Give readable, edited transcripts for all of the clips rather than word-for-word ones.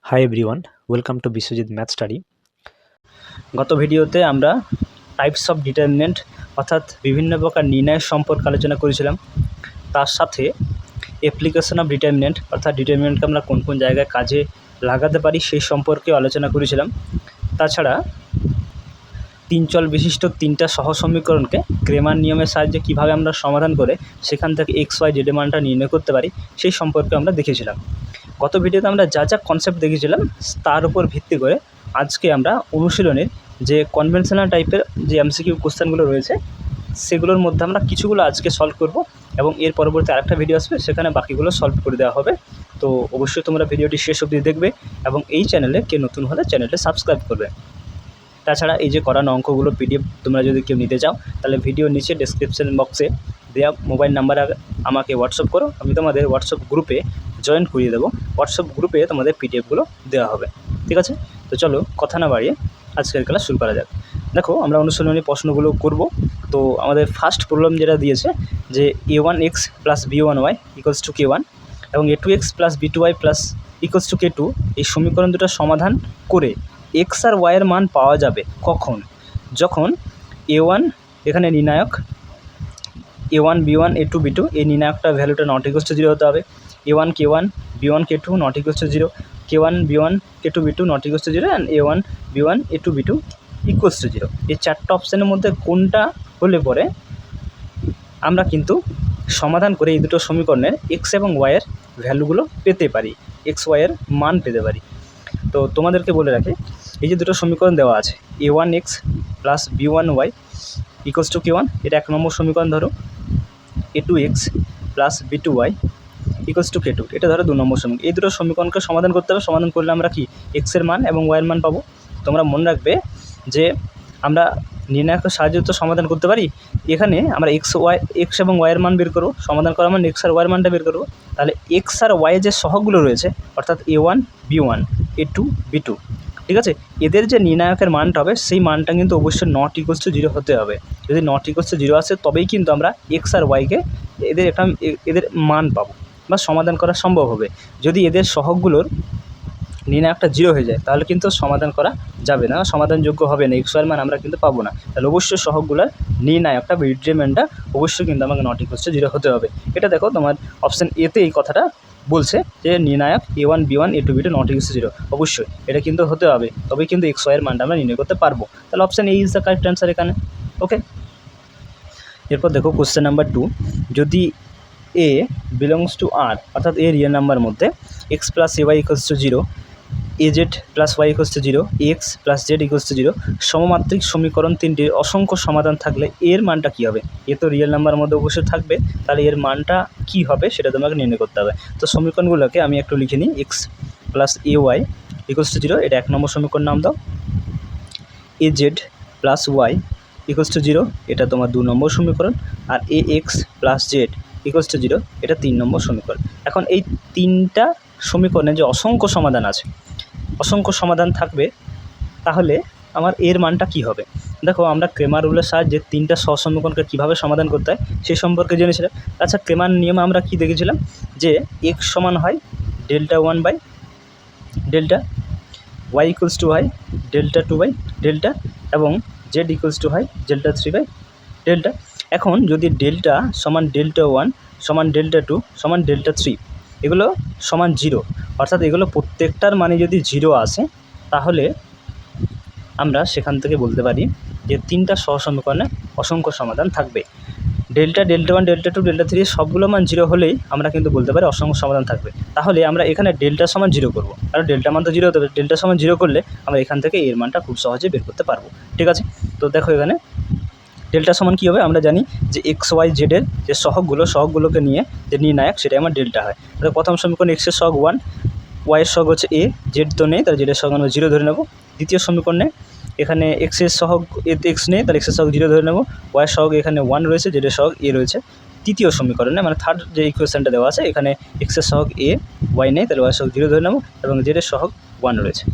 Hi everyone, welcome to Biswajit math study. গত ভিডিওতে আমরা টাইপস অফ ডিটারমিনেন্ট অর্থাৎ বিভিন্ন প্রকার নির্ণয় সম্পর্কে আলোচনা করেছিলাম। তার সাথে অ্যাপ্লিকেশন অফ ডিটারমিনেন্ট অর্থাৎ ডিটারমিনেন্টকে আমরা কোন কোন জায়গায় কাজে লাগাতে পারি সেই সম্পর্কে আলোচনা করেছিলাম। তাছাড়া তিন চল বিশিষ্ট তিনটা সহ সমীকরণকে ক্রেমার নিয়মের সাহায্যে কীভাবে আমরা সমাধান করে সেখান থেকে এক্স ওয়াই জেড মানটা নির্ণয় করতে পারি সেই সম্পর্কে আমরা দেখেছিলাম। গত ভিডিওতে আমরা যা যা কনসেপ্ট দেখেছিলাম তার উপর ভিত্তি করে আজকে আমরা অনুশীলনের যে কনভেনশনাল টাইপের যে এমসিকিউ কোশ্চেনগুলো রয়েছে সেগুলোর মধ্যে আমরা কিছুগুলো আজকে সলভ করব এবং এর পরবর্তী আরেকটা ভিডিও আসবে, সেখানে বাকিগুলো সলভ করে দেওয়া হবে। তো অবশ্যই তোমরা ভিডিওটি শেষ অবধি দেখবে এবং এই চ্যানেলে কে নতুন হলে চ্যানেলটি সাবস্ক্রাইব করবে। তাছাড়া এই যে করানো অঙ্কগুলো পিডিএফ তোমরা যদি কেউ নিতে চাও তাহলে ভিডিও নিচে ডেসক্রিপশন বক্সে দেওয়া মোবাইল নাম্বারে আমাকে হোয়াটসঅ্যাপ করো, আমি তোমাদের হোয়াটসঅ্যাপ গ্রুপে জয়েন করিয়ে দেবো। হোয়াটসঅ্যাপ গ্রুপে তোমাদের পিডিএফগুলো দেওয়া হবে, ঠিক আছে? তো চলো কথা না বাড়িয়ে আজকের ক্লাস শুরু করা যাক। দেখো আমরা অনুশীলনী প্রশ্নগুলো করব। তো আমাদের ফার্স্ট প্রবলেম যেটা দিয়েছে যে a1x plus b1y equals to k1 এবং a2x plus b2y plus equals to k2, এই সমীকরণ দুটো সমাধান করে এক্স আর ওয়াইয়ের মান পাওয়া যাবে কখন? যখন a1 এখানে নির্ণায়ক a1 b1 a2 b2 এই নির্ণায়কটা ভ্যালুটা নট ইকুয়ালস টু 0 হতে হবে। a1 k1 b1 k2 not equals to 0, k1 b1 k2 b2 not equals to 0 and a1 b1 a2 b2 equals to 0। এই চারটা অপশানের মধ্যে কোনটা হলে পরে আমরা কিন্তু সমাধান করে এই দুটো সমীকরণের এক্স এবং ওয়াইয়ের ভ্যালুগুলো পেতে পারি, এক্স ওয়াইয়ের মান পেতে পারি। তো তোমাদেরকে বলে রাখি, এই যে দুটো সমীকরণ দেওয়া আছে a1x plus b1y equals to k1, এটা 1 নম্বর সমীকরণ ধরো। a2x plus b2y equals to k2, এটা ধরো 2 নম্বর সমীকরণ। এই দুটো সমীকরণকে সমাধান করতে হবে। সমাধান করলে আমরা কি এক্সের মান এবং ওয়াইয়ের মান পাবো। তোমরা মনে রাখবে যে আমরা নির্ণায়কের সাহায্যে তো সমাধান করতে পারি। এখানে আমরা এক্স এবং ওয়াইয়ের মান বের করবো, সমাধান করার মানে এক্স আর ওয়াইয়ের মানটা বের করবো। তাহলে এক্স আর ওয়াই যে সহগগুলো রয়েছে অর্থাৎ a1 b1 a2 b2, ঠিক আছে, এদের যে নির্ণায়কের মানটা হবে সেই মানটা কিন্তু অবশ্যই নট ইকুয়ালস টু 0 হতে হবে। যদি নট ইকুয়ালস টু 0 আসে তবেই কিন্তু আমরা এক্স আর ওয়াইকে এদের মান পাবো বা সমাধান করা সম্ভব হবে। যদি এদের সহগগুলোর নির্ণায়কটা 0 হয়ে যায় তাহলে কিন্তু সমাধান করা যাবে না, সমাধানযোগ্য হবে না, এক্স ওয়াইয়ের মান আমরা কিন্তু পাবো না। তাহলে অবশ্যই সহগগুলোর নির্ণায়কটা বা ডিটারমিনেন্টটা অবশ্যই কিন্তু আমাকে নট ইকুয়ালস টু 0 হতে হবে। এটা দেখো তোমার অপশান এতে এই কথাটা বলছে যে নির্ণায়ক a1 b1 a2 b2 not equals to 0, অবশ্যই এটা কিন্তু হতে হবে, তবেই কিন্তু এক্স ওয়াইয়ের মানটা আমরা নির্ণয় করতে পারবো। তাহলে option A is the correct answer এখানে। ওকে, এরপর দেখো কোশ্চেন নাম্বার 2, যদি a বিলংস টু r অর্থাৎ এ রিয়েল নাম্বার মধ্যে x plus A Y equals to 0, az plus Y equals to 0, x plus Z equals to 0 সমমাত্রিক সমীকরণ তিনটির অসংখ্য সমাধান থাকলে এর মানটা কী হবে? এ তো রিয়েল নাম্বারের মধ্যে অবশ্যই থাকবে, তাহলে এর মানটা কী হবে সেটা তোমাকে নির্ণয় করতে হবে। তো সমীকরণগুলোকে আমি একটু লিখে নিই। X plus A Y equals to 0, এটা 1 নম্বর সমীকরণ নাম দাও। az plus Y equals to 0, এটা তোমার 2 নম্বর সমীকরণ। আর A X plus Z equals to 0, এটা 3 নম্বর সমীকরণ। এখন এই তিনটা সমীকরণে যে অসংখ্য সমাধান আছে, অসংখ্য সমাধান থাকবে, তাহলে আমার এর মানটা কি হবে? দেখো আমরা ক্রেমার রুলের সাহায্যে তিনটা সহসমীকরণকে কীভাবে সমাধান করতে হয় সেই সম্পর্কে জেনেছিলাম। আচ্ছা, ক্রেমার নিয়মে আমরা কি দেখেছিলাম যে এক্স সমান হয় delta 1 by delta, y equals to হয় ডেল্টা 2 বাই ডেল্টা এবং জেড ইকুয়ালস টু হয় ডেল্টা 3 বাই ডেল্টা। এখন যদি ডেল্টা সমান ডেল্টা 1 সমান ডেল্টা 2 সমান ডেল্টা 3 এগুলো সমান 0, অর্থাৎ এগুলো প্রত্যেকটার মানে যদি 0 আসে তাহলে আমরা সেখান থেকে বলতে পারি যে তিনটা সহসমীকরণে অসংখ্য সমাধান থাকবে। ডেল্টা 1 ডেল্টা 2 ডেল্টা 3 সবগুলো মান 0 হলেই আমরা কিন্তু বলতে পারি অসংখ্য সমাধান থাকবে। তাহলে আমরা এখানে ডেল্টা সমান 0 করব, কারণ ডেল্টা মান তো 0 হতে হবে। ডেল্টা সমান 0 করলে আমরা এখান থেকে এর মানটা খুব সহজে বের করতে পারবো, ঠিক আছে? তো দেখো এখানে ডেল্টা সমান কী হবে? আমরা জানি যে এক্স ওয়াই জেডের যে সহগগুলোকে নিয়ে যে নির্ণায়ক সেটাই আমার ডেল্টা হয়। তাহলে প্রথম সমীকরণ এক্সের সহগ 1, ওয়াইয়ের সহগ হচ্ছে এ, জেড তো নেই, তাহলে জেডের সহগ আমরা 0 ধরে নেব। দ্বিতীয় সমীকরণে এখানে এক্সের সহগ এতে এক্স নেই, তাহলে এক্সের সহগ 0 ধরে নেব। ওয়াইয়ের সহগ এখানে 1 রয়েছে, জেডের সহগ এ রয়েছে। তৃতীয় সমীকরণে মানে থার্ড যে ইকুয়েশনটা দেওয়া আছে এখানে এক্সের সহগ এ, ওয়াই নেই, তাহলে ওয়াইয়ের সহগ 0 ধরে নেব এবং জেডের সহগ 1 রয়েছে।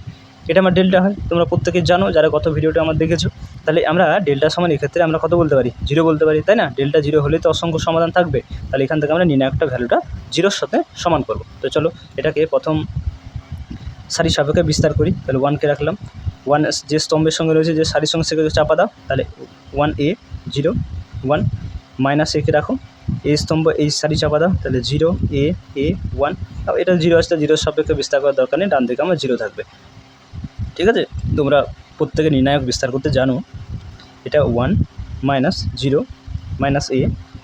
এটা আমার ডেল্টা হয়, তোমরা প্রত্যেকে জানো যারা গত ভিডিওটা আমার দেখেছো। তাহলে আমরা ডেল্টা সমান এক্ষেত্রে আমরা কত বলতে পারি? 0 বলতে পারি, তাই না? ডেল্টা 0 হলে তো অসংখ্য সমাধান থাকবে, তাহলে এখান থেকে আমরা নির্ণায়কটা ভ্যালুটা 0-র সাথে সমান করব। তো চলো এটাকে প্রথম সারি সাপেক্ষে বিস্তার করি, তাহলে 1কে রাখলাম, 1 যে স্তম্ভের সঙ্গে রয়েছে যে সারির সঙ্গে সেগুলো চাপা দাও, তাহলে 1a 0 1 মাইনাস একে রাখো, এই স্তম্ভ এই সারি চাপা দাও, তাহলে 0 a 1। এটা 0 আসলে 0 সাপেক্ষে বিস্তার করার দরকার নেই, ডান দিকে আমার 0 থাকবে। ঠিক আছে, তোমরা প্রত্যেকে নির্ণায়ক বিস্তার করতে জানো। এটা 1 মাইনাস 0 মাইনাস a,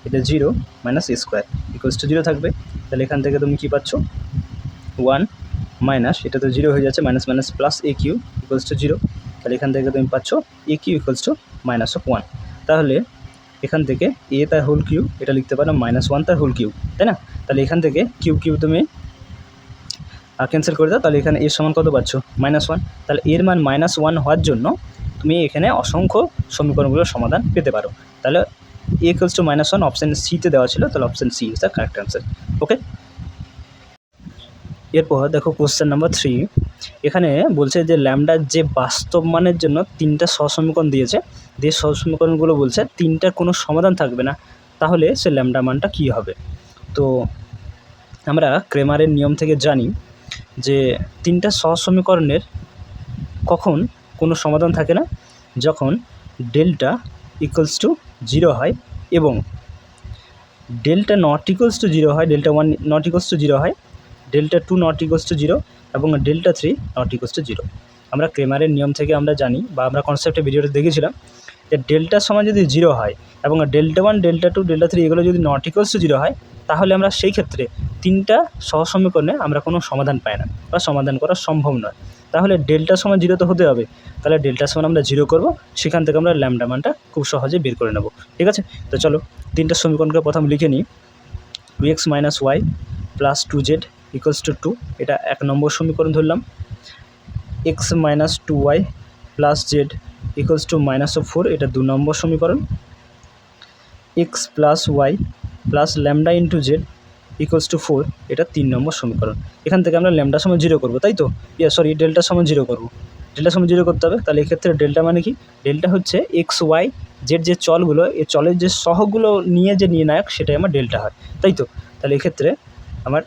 এটা 0 minus a square equals to 0 থাকবে। তাহলে এখান থেকে তুমি কী পাচ্ছ, 1 মাইনাস, এটা তো 0 হয়ে যাচ্ছে, minus minus plus a q equals to 0। তাহলে এখান থেকে তুমি পাচ্ছ a q equals to minus of 1। তাহলে এখান থেকে a তার হোল কিউ এটা লিখতে পারো -1 তার হোল কিউ, তাই না? তাহলে এখান থেকে কিউ কিউ তুমি ক্যান্সেল করে দাও, তাহলে এখানে এর সমান কত পাচ্ছ, -1। তাহলে এর মান -1 হওয়ার জন্য তুমি এখানে অসংখ্য সমীকরণগুলোর সমাধান পেতে পারো। তাহলে a ইকুয়ালস টু -1 অপশান সিতে দেওয়া ছিল, তাহলে option C is the correct answer. Okay, এরপর দেখো কোশ্চেন নাম্বার 3। এখানে বলছে যে ল্যামডার যে বাস্তব মানের জন্য 3টা সহসমীকরণ দিয়েছে, যে সহসমীকরণগুলো বলছে 3টার কোনো সমাধান থাকবে না, তাহলে সে ল্যামডা মানটা কী হবে? তো আমরা ক্রেমারের নিয়ম থেকে জানি যে 3টা সহসমীকরণের কখন কোনো সমাধান থাকে না, যখন ডেল্টা ইকুয়ালস টু 0 হয় এবং ডেল্টা নট ইকুয়ালস টু 0 হয়, ডেল্টা 1 নট ইকুয়ালস টু 0 হয়, ডেল্টা 2 নট ইকুয়ালস টু 0 এবং ডেল্টা 3 নট ইকুয়ালস টু 0। আমরা ক্রেমারের নিয়ম থেকে আমরা জানি বা আমরা কনসেপ্টে ভিডিওতে দেখেছিলাম যে ডেল্টার সমান যদি 0 হয় এবং ডেল্টা 1 ডেল্টা 2 ডেল্টা 3 এগুলো যদি নট ইকুয়ালস টু 0 হয়, তাহলে আমরা সেই ক্ষেত্রে 3টা সহসমীকরণে আমরা কোনো সমাধান পাই না বা সমাধান করা সম্ভব নয়। তাহলে ডেল্টার সমান 0 তো হতে হবে, তাহলে ডেল্টার সমান আমরা 0 করব, সেখান থেকে আমরা ল্যামডা মানটা খুব সহজে বের করে নেব। ঠিক আছে, তো চলো 3টা সমীকরণকে প্রথম লিখে নিই। 2x minus y plus 2z equals to 2, এটা 1 নম্বর সমীকরণ ধরলাম। x minus 2y plus Z equals to -4, এটা 2 নম্বর সমীকরণ। x plus y plus lambda into z equals to 4, এটা 3 নম্বর সমীকরণ। এখান থেকে আমরা ল্যামডা সমান 0 করবো, তাই তো? ডেল্টা সমান 0 করবো, ডেল্টা সমান 0 করতে হবে। তাহলে এক্ষেত্রে ডেল্টা মানে কি? ডেল্টা হচ্ছে এক্স ওয়াই জেড যে চলগুলো, এই চলের যে সহগগুলো নিয়ে যে নির্ণায়ক, সেটাই আমার ডেল্টা হয়, তাই তো? তাহলে এক্ষেত্রে আমার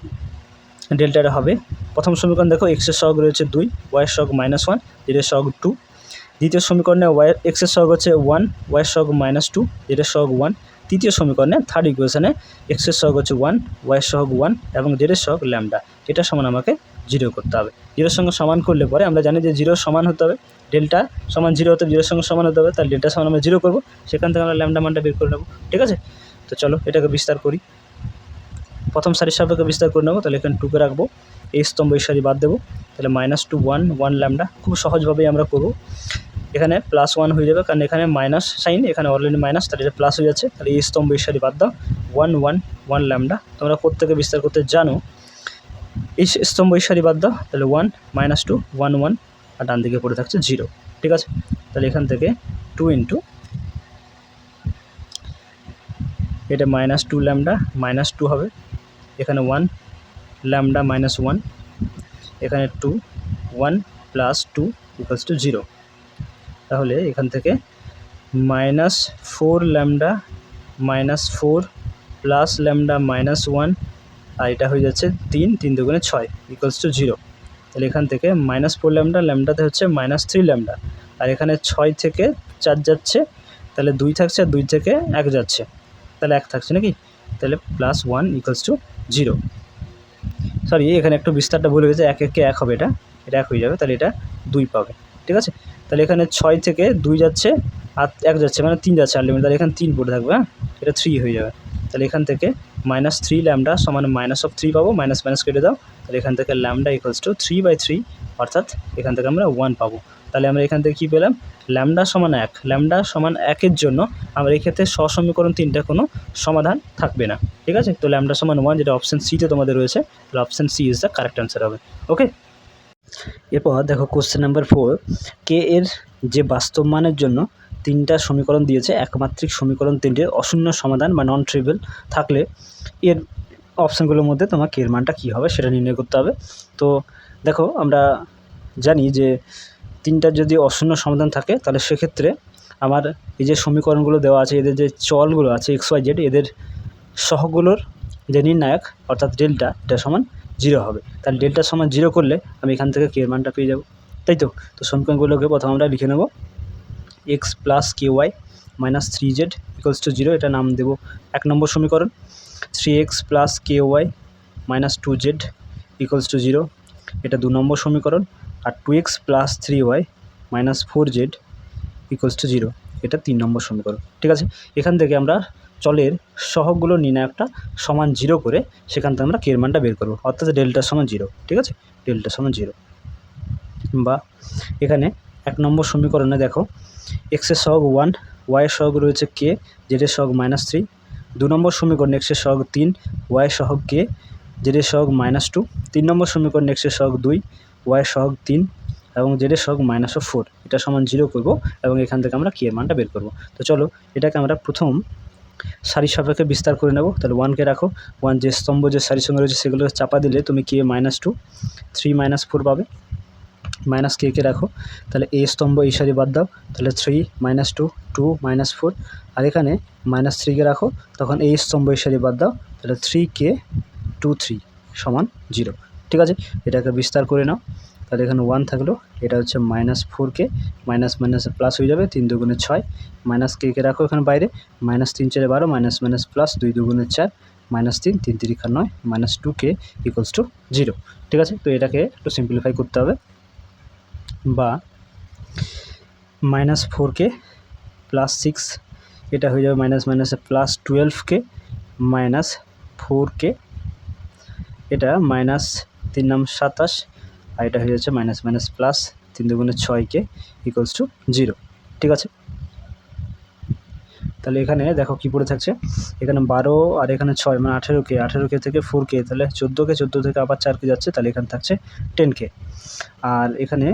ডেল্টাটা হবে, প্রথম সমীকরণ দেখো এক্সের সহগ রয়েছে 2, ওয়াইয়ের সহগ -1, জেডের সহগ 2। দ্বিতীয় সমীকরণে এক্সের সহগ হচ্ছে 1, ওয়াইয়ের সহগ -2, জেডের সহগ 1। তৃতীয় সমীকরণে থার্ড ইকুয়েশনে এক্সের সহগ হচ্ছে 1, ওয়াইয়ের সহগ 1 এবং জেডের সহগ ল্যামডা, এটা সমান আমাকে 0 করতে হবে। 0-এর সঙ্গে সমান করলে পরে আমরা জানি যে 0 সমান হতে হবে, ডেল্টা সমান 0 হতে 0-এর সঙ্গে সমান হতে হবে, তাহলে ডেল্টা সমান আমরা 0 করবো, সেখান থেকে আমরা ল্যামডা মানটা বের করে নেব। ঠিক আছে, তো চলো এটাকে বিস্তার করি। প্রথম সারির সাপেক্ষে বিস্তার করে নেবো, তাহলে এখানে 2কে রাখবো, এই স্তম্ভ এই সারি বাদ দেবো, তাহলে -2 1 ল্যামডা, খুব সহজভাবেই আমরা করবো। এখানে +1 হয়ে যাবে, কারণ এখানে মাইনাস সাইন, এখানে অলরেডি মাইনাস, তাহলে এটা প্লাস হয়ে যাচ্ছে। তাহলে এই স্তম্ভ এই সারি বাদ দাও, 1 ল্যামডা। তোমরা প্রত্যেকে বিস্তার করতে জানো, এই স্তম্ভ এই সারি বাদ দাও, তাহলে 1 -2 1 আর ডান দিকে পড়ে থাকছে 0। ঠিক আছে, তাহলে এখান থেকে 2 ইন্টু এটা -2 ল্যামডা -2 হবে, এখানে 1 ল্যামডা -1, এখানে 2 1 প্লাস 2 ইকুয়ালস টু 0। তাহলে এখান থেকে -4 ল্যামডা -4 প্লাস ল্যামডা -1, আর এটা হয়ে যাচ্ছে 3 দুগুণে 6 ইকুয়ালস টু 0। তাহলে এখান থেকে -4 ল্যামডা, ল্যামডাতে হচ্ছে -3 ল্যামডা, আর এখানে 6 থেকে 4 যাচ্ছে, তাহলে 2 থাকছে, আর 2 থেকে 1 যাচ্ছে, তাহলে 1 থাকছে নাকি, তাহলে +1 ইকুয়ালস টু 0। সরি, এখানে একটু বিস্তারটা ভুলে গেছে, 1 1 1 হবে, এটা 1 হয়ে যাবে, তাহলে এটা 2 পাবে। ঠিক আছে, তাহলে এখানে 6 থেকে 2 যাচ্ছে আর 1 যাচ্ছে, মানে 3 যাচ্ছে আলটিমেট, তাহলে এখানে 3 পড়ে থাকবে, হ্যাঁ, এটা 3 হয়ে যাবে। তাহলে এখান থেকে -3 ল্যামডা সমান -3 পাবো, মাইনাস মাইনাস কেটে দাও, তাহলে এখান থেকে ল্যামডা ইকুয়ালস টু 3/3, অর্থাৎ এখান থেকে আমরা 1 পাবো। তাহলে আমরা এখান থেকে কী পেলাম, ল্যামডা সমান 1, ল্যামডা সমান 1-এর জন্য আমরা এই ক্ষেত্রে সসমীকরণ 3টা কোনো সমাধান থাকবে না। ঠিক আছে, তো ল্যামডা সমান 1, যেটা অপশান সিতে তোমাদের রয়েছে, তাহলে option C is the correct answer হবে। ওকে, এরপর দেখো কোশ্চেন নাম্বার 4, কে এর যে বাস্তব মানের জন্য 3টা সমীকরণ দিয়েছে, একমাত্রিক সমীকরণ 3টির অশূন্য সমাধান বা নন ট্রিভিয়াল থাকলে এর অপশানগুলোর মধ্যে তোমার কে এর মানটা কী হবে সেটা নির্ণয় করতে হবে। তো দেখো আমরা জানি যে 3টার যদি অশূন্য সমাধান থাকে, তাহলে সেক্ষেত্রে আমার এই যে সমীকরণগুলো দেওয়া আছে, এদের যে চলগুলো আছে x y z, এদের সহগুলোর যে নির্ণায়ক অর্থাৎ ডেল্টা, এটা সমান জিরো হবে। তাহলে ডেল্টা সমান জিরো করলে আমি এখান থেকে কে এর মানটা পেয়ে যাব, তাই তো। তো সমীকরণগুলোকে প্রথম আমরা লিখে নেব x plus k y minus 3z equals to zero, এটা নাম দেবো 1 নম্বর সমীকরণ। 3x plus k y minus 2z equals to zero, এটা 2 নম্বর সমীকরণ। আর 2x plus 3y minus 4z equals to zero, এটা 3 নম্বর সমীকরণ। ঠিক আছে, এখান থেকে আমরা চলের সহগগুলো নির্ণায়কটা সমান জিরো করে সেখান থেকে আমরা কে এর মানটা বের করবো, অর্থাৎ ডেল্টা সমান জিরো। ঠিক আছে, ডেল্টা সমান জিরো। বা এখানে 1 নম্বর সমীকরণে দেখো এক্সের সহগ 1, ওয়াইয়ের সহগ রয়েছে কে, জেডের সহগ -3। 2 নম্বর সমীকরণে এক্সের সহগ 3, ওয়াইয়ের সহগ কে, জেডের সহগ -2। 3 নম্বর সমীকরণে এক্সের সহগ 2, ওয়াইয়ের সহগ 3 এবং জেডের সহগ -4, এটা সমান জিরো করব এবং এখান থেকে আমরা কে এর মানটা বের করব। তো চলো এটাকে আমরা প্রথম সারির সাপেক্ষে বিস্তার করে নেব। তাহলে 1কে রাখো, 1 যে স্তম্ভ যে সারির সঙ্গে রয়েছে সেগুলো চাপা দিলে তুমি কে -2, 3 -4 পাবে। মাইনাস কে রাখো, তাহলে এ স্তম্ভ এই সারি বাদ দাও, তাহলে 3 -2, 2 -4। আর এখানে -3কে রাখো, তখন এই স্তম্ভ এই সারি বাদ দাও, তাহলে 3k 2 3 সমান 0। ঠিক আছে, এটাকে বিস্তার করে নাও। তাহলে এখানে 1 থাকলো, এটা হচ্ছে -4k, মাইনাস মাইনাস প্লাস হয়ে যাবে, 3 দুগুণে 6, মাইনাস কে রাখো এখানে বাইরে, -3 4 12, মাইনাস মাইনাস প্লাস 2 দুগুণে 4, -3 3 3 9, -2k ইকুয়ালস টু 0। ঠিক আছে, তো এটাকে একটু সিম্পলিফাই করতে হবে। বা -4k প্লাস 6, এটা হয়ে যাবে মাইনাস মাইনাসে প্লাস 12k -4k, এটা -3 নাম 27, আর এটা হয়ে যাচ্ছে মাইনাস মাইনাস প্লাস 3 দুগুণে 6k ইকুয়ালস টু 0। ঠিক আছে, তাহলে এখানে দেখো কি পড়ে থাকছে, এখানে 12 আর এখানে 6 মানে 18k থেকে 4k, তাহলে 14 থেকে আবার 4k যাচ্ছে, তাহলে এখানে থাকছে 10k। আর এখানে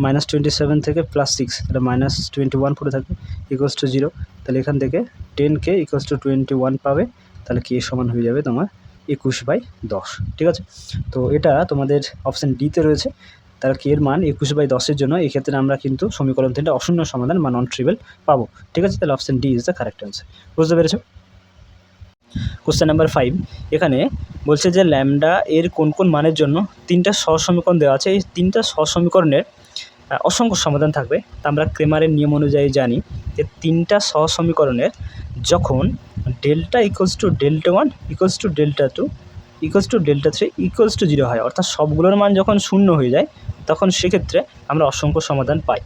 -27 থেকে +6, তাহলে -21 পড়ে থাকবে ইকুয়ালস টু 0। তাহলে এখান থেকে 10k ইকুয়ালস টু 21 পাবে, তাহলে কে সমান হয়ে যাবে তোমার 21/10। ঠিক আছে, তো এটা তোমাদের অপশান ডিতে রয়েছে। তাহলে কে এর মান 21/10-এর জন্য এক্ষেত্রে আমরা কিন্তু সমীকরণ 3টা অশূন্য সমাধান বা নন ট্রিভিয়াল পাবো। ঠিক আছে, তাহলে option D is the correct answer. বুঝতে পেরেছো? কোশ্চেন নাম্বার 5, এখানে বলছে যে ল্যামডা এর কোন কোন মানের জন্য 3টা সহজ সমীকরণ দেওয়া আছে। এই 3টা সহজ সমীকরণের অসংখ্য সমাধান থাকবে। তা আমরা ক্রেমারের নিয়ম অনুযায়ী জানি যে 3টা সহজ সমীকরণের যখন delta equals to delta 1 equals to delta 2 equals to delta 3 equals to 0 হয়, অর্থাৎ সবগুলোর মান যখন শূন্য হয়ে যায় তখন সেক্ষেত্রে আমরা অসংখ্য সমাধান পাই।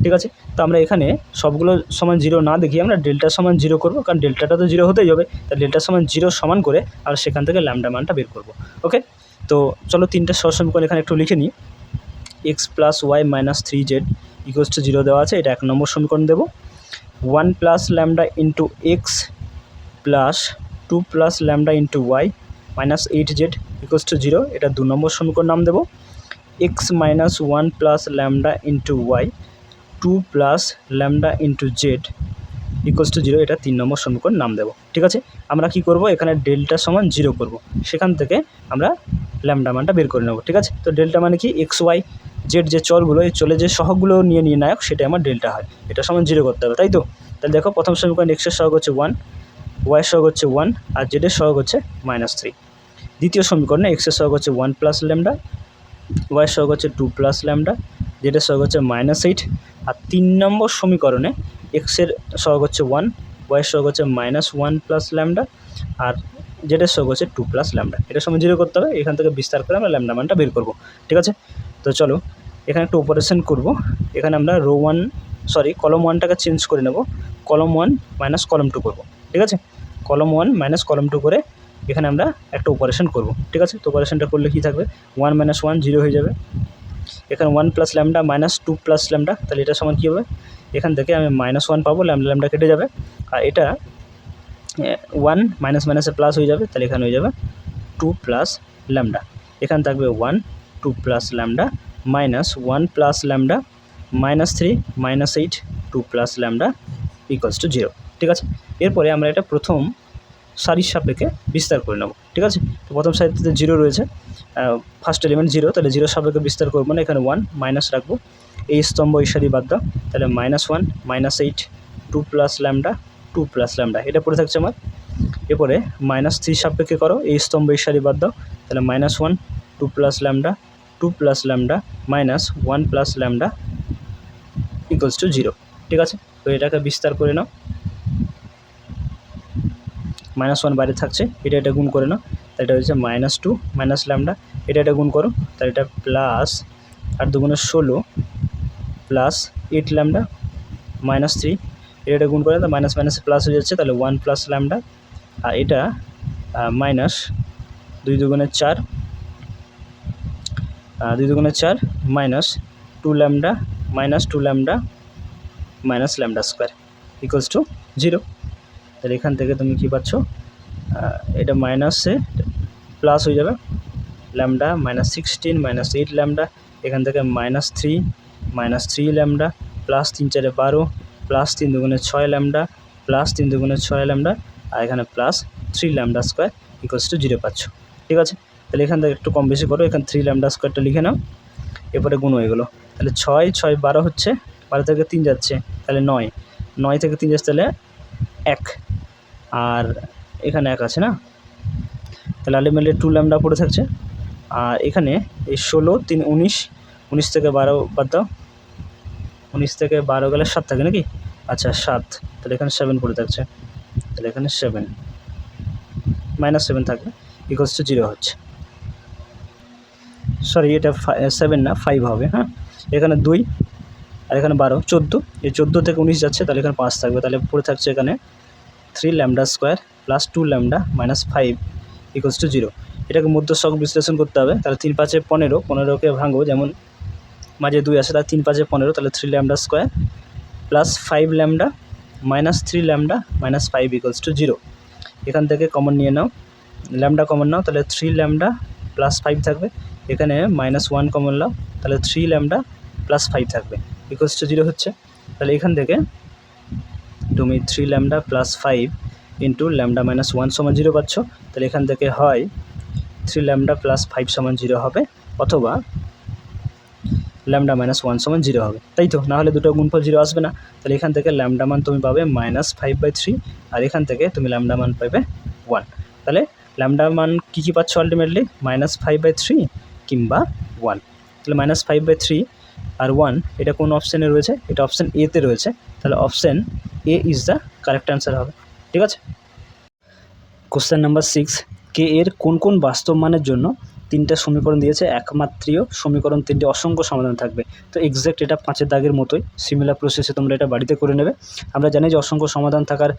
ঠিক আছে, তো আমরা এখানে সবগুলো সমান 0 না দেখিয়ে আমরা ডেল্টা সমান 0 করবো, কারণ ডেল্টাটা তো 0 হতেই হবে। তাহলে ডেল্টা সমান 0 সমান করে আমরা সেখান থেকে ল্যামডা মানটা বের করবো। ওকে, তো চলো 3টা সহজ সমীকরণ এখানে একটু লিখে নিই। x plus y minus 3z equals to 0 দেওয়া আছে, এটা 1 নম্বর সমীকরণ দেবো। 1 plus lambda into x plus 2 plus lambda into y minus 8z equals to 0, এটা 2 নম্বর সমীকরণ নাম দেবো। x minus 1 plus lambda into y 2 plus lambda into z equals to 0, এটা 3 নম্বর সমীকরণ নাম দেবো। ঠিক আছে, আমরা কি করব, এখানে ডেল্টা সমান 0 করব, সেখান থেকে আমরা ল্যামডা মানটা বের করে নেব। ঠিক আছে, তো ডেল্টা মানে কি, এক্স ওয়াই জেড যে চলগুলো, এই চলে যে সহগগুলো নিয়ে নির্ণায়ক, সেটা আমার ডেল্টা হয়, এটা সমান 0 করতে হবে, তাই তো। তাহলে দেখো প্রথম সমীকরণ এক্সের সহগ হচ্ছে 1, ওয়াইয়ের সহগ হচ্ছে 1 আর জেডের সহগ হচ্ছে -3। দ্বিতীয় সমীকরণে এক্সের সহগ হচ্ছে 1 প্লাস ল্যামডা, ওয়াইয়ের সহগ হচ্ছে 2 প্লাস ল্যামডা, জেডের সহগ হচ্ছে -8। আর 3 নম্বর সমীকরণে এক্সের সহগ হচ্ছে 1, ওয়াইয়ের সহগ হচ্ছে -1 প্লাস ল্যামডা আর জেডের সহগ হচ্ছে 2 প্লাস ল্যামডা, এটা সমান 0 করতে হবে। এখান থেকে বিস্তার করে আমরা ল্যামডা মানটা বের করব। ঠিক আছে, তো চলো এখানে একটা অপারেশন করব। এখানে আমরা কলম 1টাকে চেঞ্জ করে নেব, কলম 1 মাইনাস কলম 2 করব। ঠিক আছে, কলম 1 মাইনাস কলম 2 করে এখানে আমরা একটা অপারেশন করব। ঠিক আছে, তো অপারেশনটা করলে কী থাকবে, 1 - 1 0 হয়ে যাবে। এখানে 1 plus lambda minus 2 plus lambda, তাহলে এটা সমান কী হবে, এখান থেকে আমি -1 পাবো, ল্যামডা কেটে যাবে, আর এটা 1 মাইনাস মাইনাসে প্লাস হয়ে যাবে, তাহলে এখানে হয়ে যাবে 2 প্লাস ল্যামডা। এখানে থাকবে 1 2 plus lambda minus 1 plus lambda -3 -8 2 plus lambda equals to 0। ঠিক আছে, এরপরে আমরা এটা প্রথম সারির সাপেক্ষে বিস্তার করে নেব। ঠিক আছে, তো প্রথম সারিতে 0 রয়েছে, ফার্স্ট এলিমেন্ট 0, তাহলে 0 সাপেক্ষে বিস্তার করবো না, এখানে 1 মাইনাস রাখবো, এই স্তম্ভ এই সারি বাদ দাও, তাহলে -1 -8 2 প্লাস ল্যামডা 2 প্লাস ল্যামডা, এটা পড়ে থাকছে আমার। এরপরে -3 সাপেক্ষে করো, এই স্তম্ভ এই সারি বাদ দাও, তাহলে -1 two plus lambda minus 1 plus lambda equals to 0। ঠিক আছে, তো এটাকে বিস্তার করে নাও, -1 বাইরে থাকছে, এটা গুণ করে নাও, তাহলে এটা হচ্ছে -2 মাইনাস ল্যামডা, এটা গুণ করো, তাহলে এটা প্লাস 8 দুগুণে 16 প্লাস 8 ল্যামডা -3, এটা গুণ করে তো মাইনাস মাইনাস প্লাস হয়ে যাচ্ছে, তাহলে 1 প্লাস ল্যামডা, আর এটা মাইনাস 2 দুগুণে 4 minus 2 lambda minus lambda square equals to 0। তাহলে এখান থেকে তুমি কী পাচ্ছ, এটা মাইনাসে প্লাস হয়ে যাবে, ল্যামডা -16 -8 ল্যামডা, এখান থেকে -3 ল্যামডা প্লাস 3 4 12 প্লাস 3 দুগুণে 6 ল্যামডা প্লাস 3 দুগুণে 6 ল্যামডা, আর এখানে plus 3 lambda square equals to 0 পাচ্ছ। ঠিক আছে, তাহলে এখান থেকে একটু কম বেশি করো, এখানে 3 ল্যামডা স্কোয়ারটা লিখে নাও, এরপরে গুণ হয়ে গেলো, তাহলে 6 6 12 হচ্ছে, 12 থেকে 3 যাচ্ছে, তাহলে 9 থেকে 3 যাচ্ছে, তাহলে 1, আর এখানে 1 আছে না, তাহলে আলটিমেটলি 2 ল্যামডা পড়ে থাকছে, আর এখানে এই 16 3 19 থেকে 12 বাদ দাও, 19 থেকে 12 গেলে 7 থাকে নাকি, আচ্ছা 7, তাহলে এখানে 7 পড়ে থাকছে, তাহলে এখানে 7 -7 থাকবে ইকুয়ালস টু 0 হচ্ছে, সরি এটা 7 না 5 হবে, হ্যাঁ, এখানে 2 আর এখানে 12 14, এই 14 থেকে 19 যাচ্ছে, তাহলে এখানে 5 থাকবে, তাহলে পড়ে থাকছে এখানে 3 lambda square plus 2 lambda minus 5 equals to 0। এটাকে মধ্য সহগ বিশ্লেষণ করতে হবে, তাহলে 3 5 15, 15কে ভাঙো, যেমন মাঝে 2 আছে, তাহলে 3 5 15, তাহলে 3 lambda square plus 5 lambda minus 3 lambda minus 5 equals to 0। এখান থেকে কমন নিয়ে নাও, ল্যামডা কমন নাও, তাহলে 3 ল্যামডা প্লাস 5 থাকবে, এখানে -1 কমন নাও, তাহলে 3 ল্যামডা প্লাস 5 থাকবে ইকুয়ালস টু 0 হচ্ছে। তাহলে এখান থেকে তুমি 3 lambda plus 5 into lambda minus 1 সমান 0 পাচ্ছ, তাহলে এখান থেকে হয় 3 ল্যামডা প্লাস 5 সমান 0 হবে, অথবা ল্যামডা মাইনাস 1 সমান 0 হবে, তাই তো, না হলে দুটো গুণফল 0 আসবে না। তাহলে এখান থেকে ল্যামডা মান তুমি পাবে -5/3, আর এখান থেকে তুমি ল্যামডা মান পাবে 1। তাহলে ল্যামডা মান কী পাচ্ছ আলটিমেটলি, -5/3 কিংবা 1। তাহলে -5/3 আর 1 এটা কোন অপশানে রয়েছে, এটা অপশান এতে রয়েছে, তাহলে option A is the correct answer হবে। ঠিক আছে, কোশ্চেন নাম্বার 6, কে এর কোন কোন বাস্তব মানের জন্য 3টে সমীকরণ দিয়েছে, একমাত্রীয় সমীকরণ 3টে অসংখ্য সমাধান থাকবে। তো এক্স্যাক্ট এটা 5-এর দাগের মতোই সিমিলার প্রসেসে তোমরা এটা বাড়িতে করে নেবে। আমরা জানি যে অসংখ্য সমাধান থাকার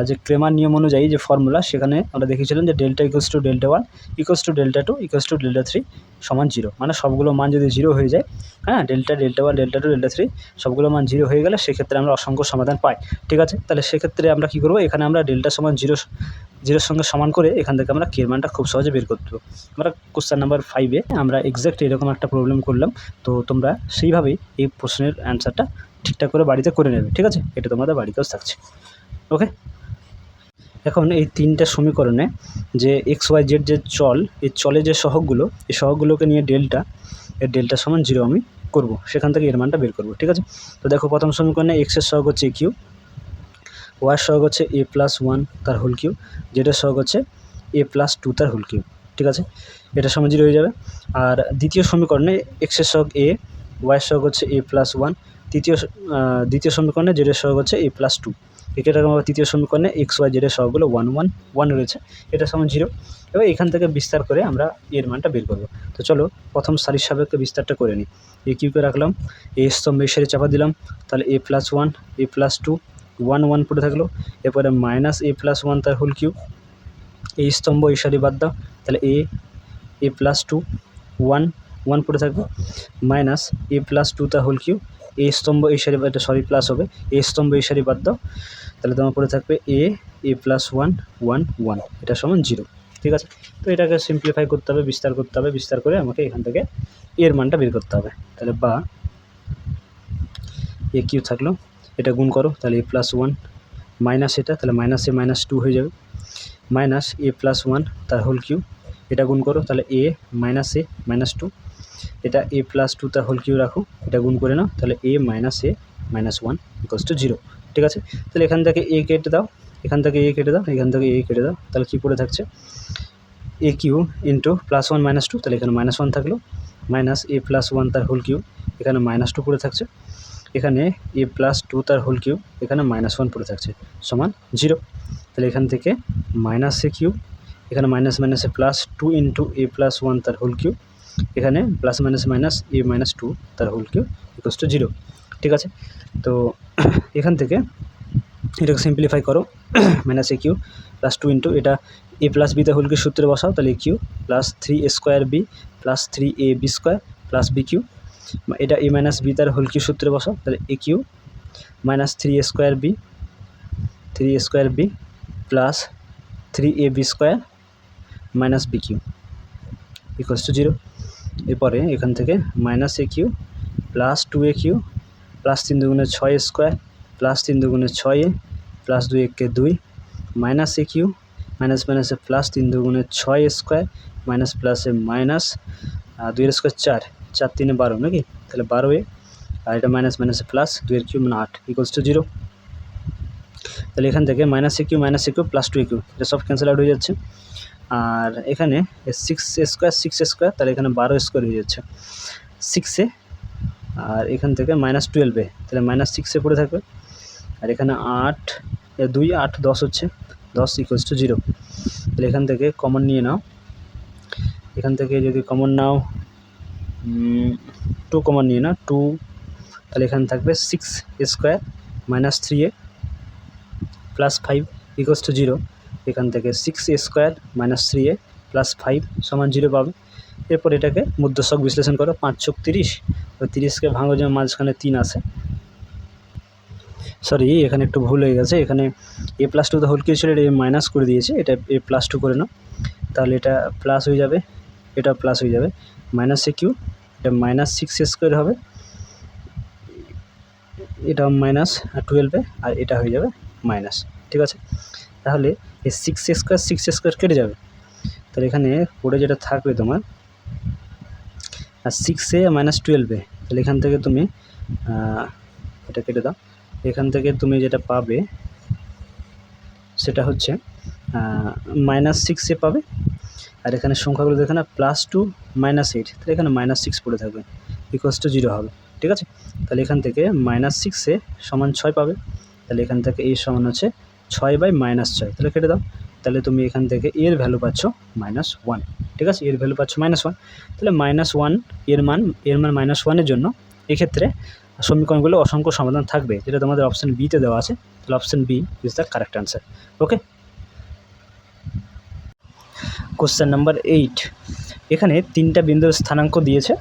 যে ক্রেমার নিয়ম অনুযায়ী যে ফর্মুলা, সেখানে আমরা দেখেছিলাম যে delta equals to delta 1 equals to delta 2 equals to delta 3 সমান 0, মানে সবগুলো মান যদি 0 হয়ে যায়, হ্যাঁ, ডেল্টা 1 ডেল্টা 2 ডেল্টা 3 সবগুলো মান 0 হয়ে গেলে সেক্ষেত্রে আমরা অসংখ্য সমাধান পাই। ঠিক আছে, তাহলে সেক্ষেত্রে আমরা কী করবো, এখানে আমরা ডেল্টা সমান 0 সঙ্গে সমান করে এখান থেকে আমরা কে এর মানটা খুব সহজে বের করতে পারবো। আমরা কোশ্চেন নাম্বার 5-এ আমরা এক্স্যাক্ট এরকম একটা প্রবলেম করলাম, তো তোমরা সেইভাবেই এই প্রশ্নের অ্যান্সারটা ঠিকঠাক করে বাড়িতে করে নেবে। ঠিক আছে, এটা তোমাদের বাড়িতেও থাকছে। ওকে, এখন এই 3টে সমীকরণে যে XYZ যে চল, এই চলে যে সহগগুলো, এই সহগগুলোকে নিয়ে ডেল্টা সমান 0 আমি করব, সেখান থেকে এর মানটা বের করব। ঠিক আছে, তো দেখো প্রথম সমীকরণে এক্সের সহগ হচ্ছে কিউ, ওয়ার সহগ হচ্ছে a+1 তার হোল কিউ, জেডের সহগ হচ্ছে a+2 তার হোল কিউ। ঠিক আছে, এটা সমান 0 হয়ে যাবে। আর দ্বিতীয় সমীকরণে এক্সের সহগ a, ওয়াইয়ের সহগ হচ্ছে a+1, দ্বিতীয় সমীকরণে জেডের সহগ হচ্ছে a+2। এক্ষেত্রে আমরা তৃতীয় সমীকরণে XY জেডের সহগগুলো 1 1 1 রয়েছে, এটা সমান 0। এবার এখান থেকে বিস্তার করে আমরা এর মানটা বের করব। তো চলো প্রথম সারির সাপেক্ষে বিস্তারটা করে নিই। এ কিউকে রাখলাম, এ স্তম্ভে সারি চাপা দিলাম, তাহলে a+1 a+2 1 1 পড়ে থাকলো, এরপরে -a+1 তার হোল কিউব, এই স্তম্ভ এই সারি বাদ দাও, তাহলে a+2 1 1 পড়ে থাকবে, -a+2 তার হোল কিউব, এই স্তম্ভ এই সারি, এটা সরি প্লাস হবে, এই স্তম্ভ এই সারি বাদ দাও, তাহলে তোমার পড়ে থাকবে a+1 1 1, এটা সমান 0। ঠিক আছে, তো এটাকে সিম্পলিফাই করতে হবে, বিস্তার করতে হবে, বিস্তার করে আমাকে এখান থেকে এর মানটা বের করতে হবে। তাহলে বা এ কিউ থাকলো, এটা গুণ করো, তাহলে a+1 মাইনাস এটা, তাহলে -2 হয়ে যাবে, -a+1 তার হোল কিউ, এটা গুণ করো, তাহলে a -2, এটা a+2 তার হোল কিউ রাখো, এটা গুণ করে নাও, তাহলে a -1 ইকুয়ালস টু 0। ঠিক আছে, তাহলে এখান থেকে a কেটে দাও, এখান থেকে a কেটে দাও, এখান থেকে a কেটে দাও, তাহলে কী পড়ে থাকছে এ কিউ ইন্টু +1 -2, তাহলে এখানে -1 থাকলো, মাইনাস a + 1 তার হোল কিউব, এখানে -2 পড়ে থাকছে, এখানে a + 2 তার হোল কিউব, এখানে -1 পড়ে থাকছে, সমান 0। তাহলে এখান থেকে -a কিউব, এখানে মাইনাস মাইনাসে +2 ইন্টু a + 1 তার হোল কিউব, এখানে প্লাস মাইনাস মাইনাস a - 2 তার হোল কিউব ইকুয়ালস টু 0। ঠিক আছে, তো এখান থেকে এটাকে সিম্পলিফাই করো, -a কিউব +2 ইন্টু এটা a + b তার হোল কিউব সূত্রে বসাও, তাহলে a cube plus 3a² b plus 3ab² plus b cube, এটা a - b তার হোল কিউব সূত্রে বসাও, তাহলে a cube minus 3a² b plus 3ab² minus b cube equals to 0। এরপরে এখান থেকে -a cube plus 2a cube plus 3 দুগুণে 6a² plus 3 দুগুণে 6a প্লাস 2 একে 2 -a কিউব মাইনাস মাইনাসে প্লাস 3 দুগুণে 6a² মাইনাস প্লাসে মাইনাস 2 স্কোয়ার 4, 4 3 12 নাকি, তাহলে 12a, আর এটা মাইনাস মাইনাসে প্লাস 2 এর কিউব মানে 8 ইকুয়ালস টু 0। তাহলে এখান থেকে -a cube plus 2a cube এটা সব ক্যান্সেল আউট হয়ে যাচ্ছে, আর এখানে 6a² তাহলে এখানে 12a² হয়ে যাচ্ছে 6a, আর এখান থেকে -12a, তাহলে -6a পড়ে থাকবে, আর এখানে 8 2 8 10 হচ্ছে 10 ইকুয়ালস টু 0। তাহলে এখান থেকে কমন নিয়ে নাও, এখান থেকে যদি কমন নাও 2 কমন নিয়ে নাও 2, তাহলে এখানে থাকবে 6a² - 3a plus 5 equals to 0। এখান থেকে 6a² - 3a প্লাস 5 সমান 0 পাবে। এরপর এটাকে মধ্যস্থক বিশ্লেষণ করো, 5 × 30, ওই 30কে ভাঙো যেমন মাঝখানে 3 আছে, সরি এখানে একটু ভুল হয়ে গেছে, এখানে a + 2 হোল কিউব ছিল, এটা মাইনাস করে দিয়েছে, এটা a + 2 করে নাও, তাহলে এটা প্লাস হয়ে যাবে, এটা প্লাস হয়ে যাবে, -a কিউব এটা -6a² হবে, এটা -12a, আর এটা হয়ে যাবে মাইনাস। ঠিক আছে, তাহলে এই 6a² কেটে যাবে, তাহলে এখানে পড়ে যেটা থাকবে তোমার 6a - 12a, তাহলে এখান থেকে তুমি এটা কেটে দাও, এখান থেকে তুমি যেটা পাবে সেটা হচ্ছে -6a পাবে, আর এখানে সংখ্যাগুলো দেখে না +2 -8, তাহলে এখানে -6 পড়ে থাকবে ইকুয়ালস টু 0 হবে। ঠিক আছে, তাহলে এখান থেকে -6a সমান 6 পাবে, তাহলে এখান থেকে এই সমান হচ্ছে 6/-6, তাহলে কেটে দাও, তাহলে তুমি এখান থেকে এর ভ্যালু পাচ্ছ -1। ঠিক আছে, এর ভ্যালু পাচ্ছ -1, তাহলে -1 এর মান -1-এর জন্য এক্ষেত্রে সমীকরণগুলো অসংখ্য সমাধান থাকবে, যেটা তোমাদের অপশান বিতে দেওয়া আছে, তাহলে option B is the correct answer. Okay, question number 8, এখানে 3টা বিন্দুর স্থানাঙ্ক দিয়েছে,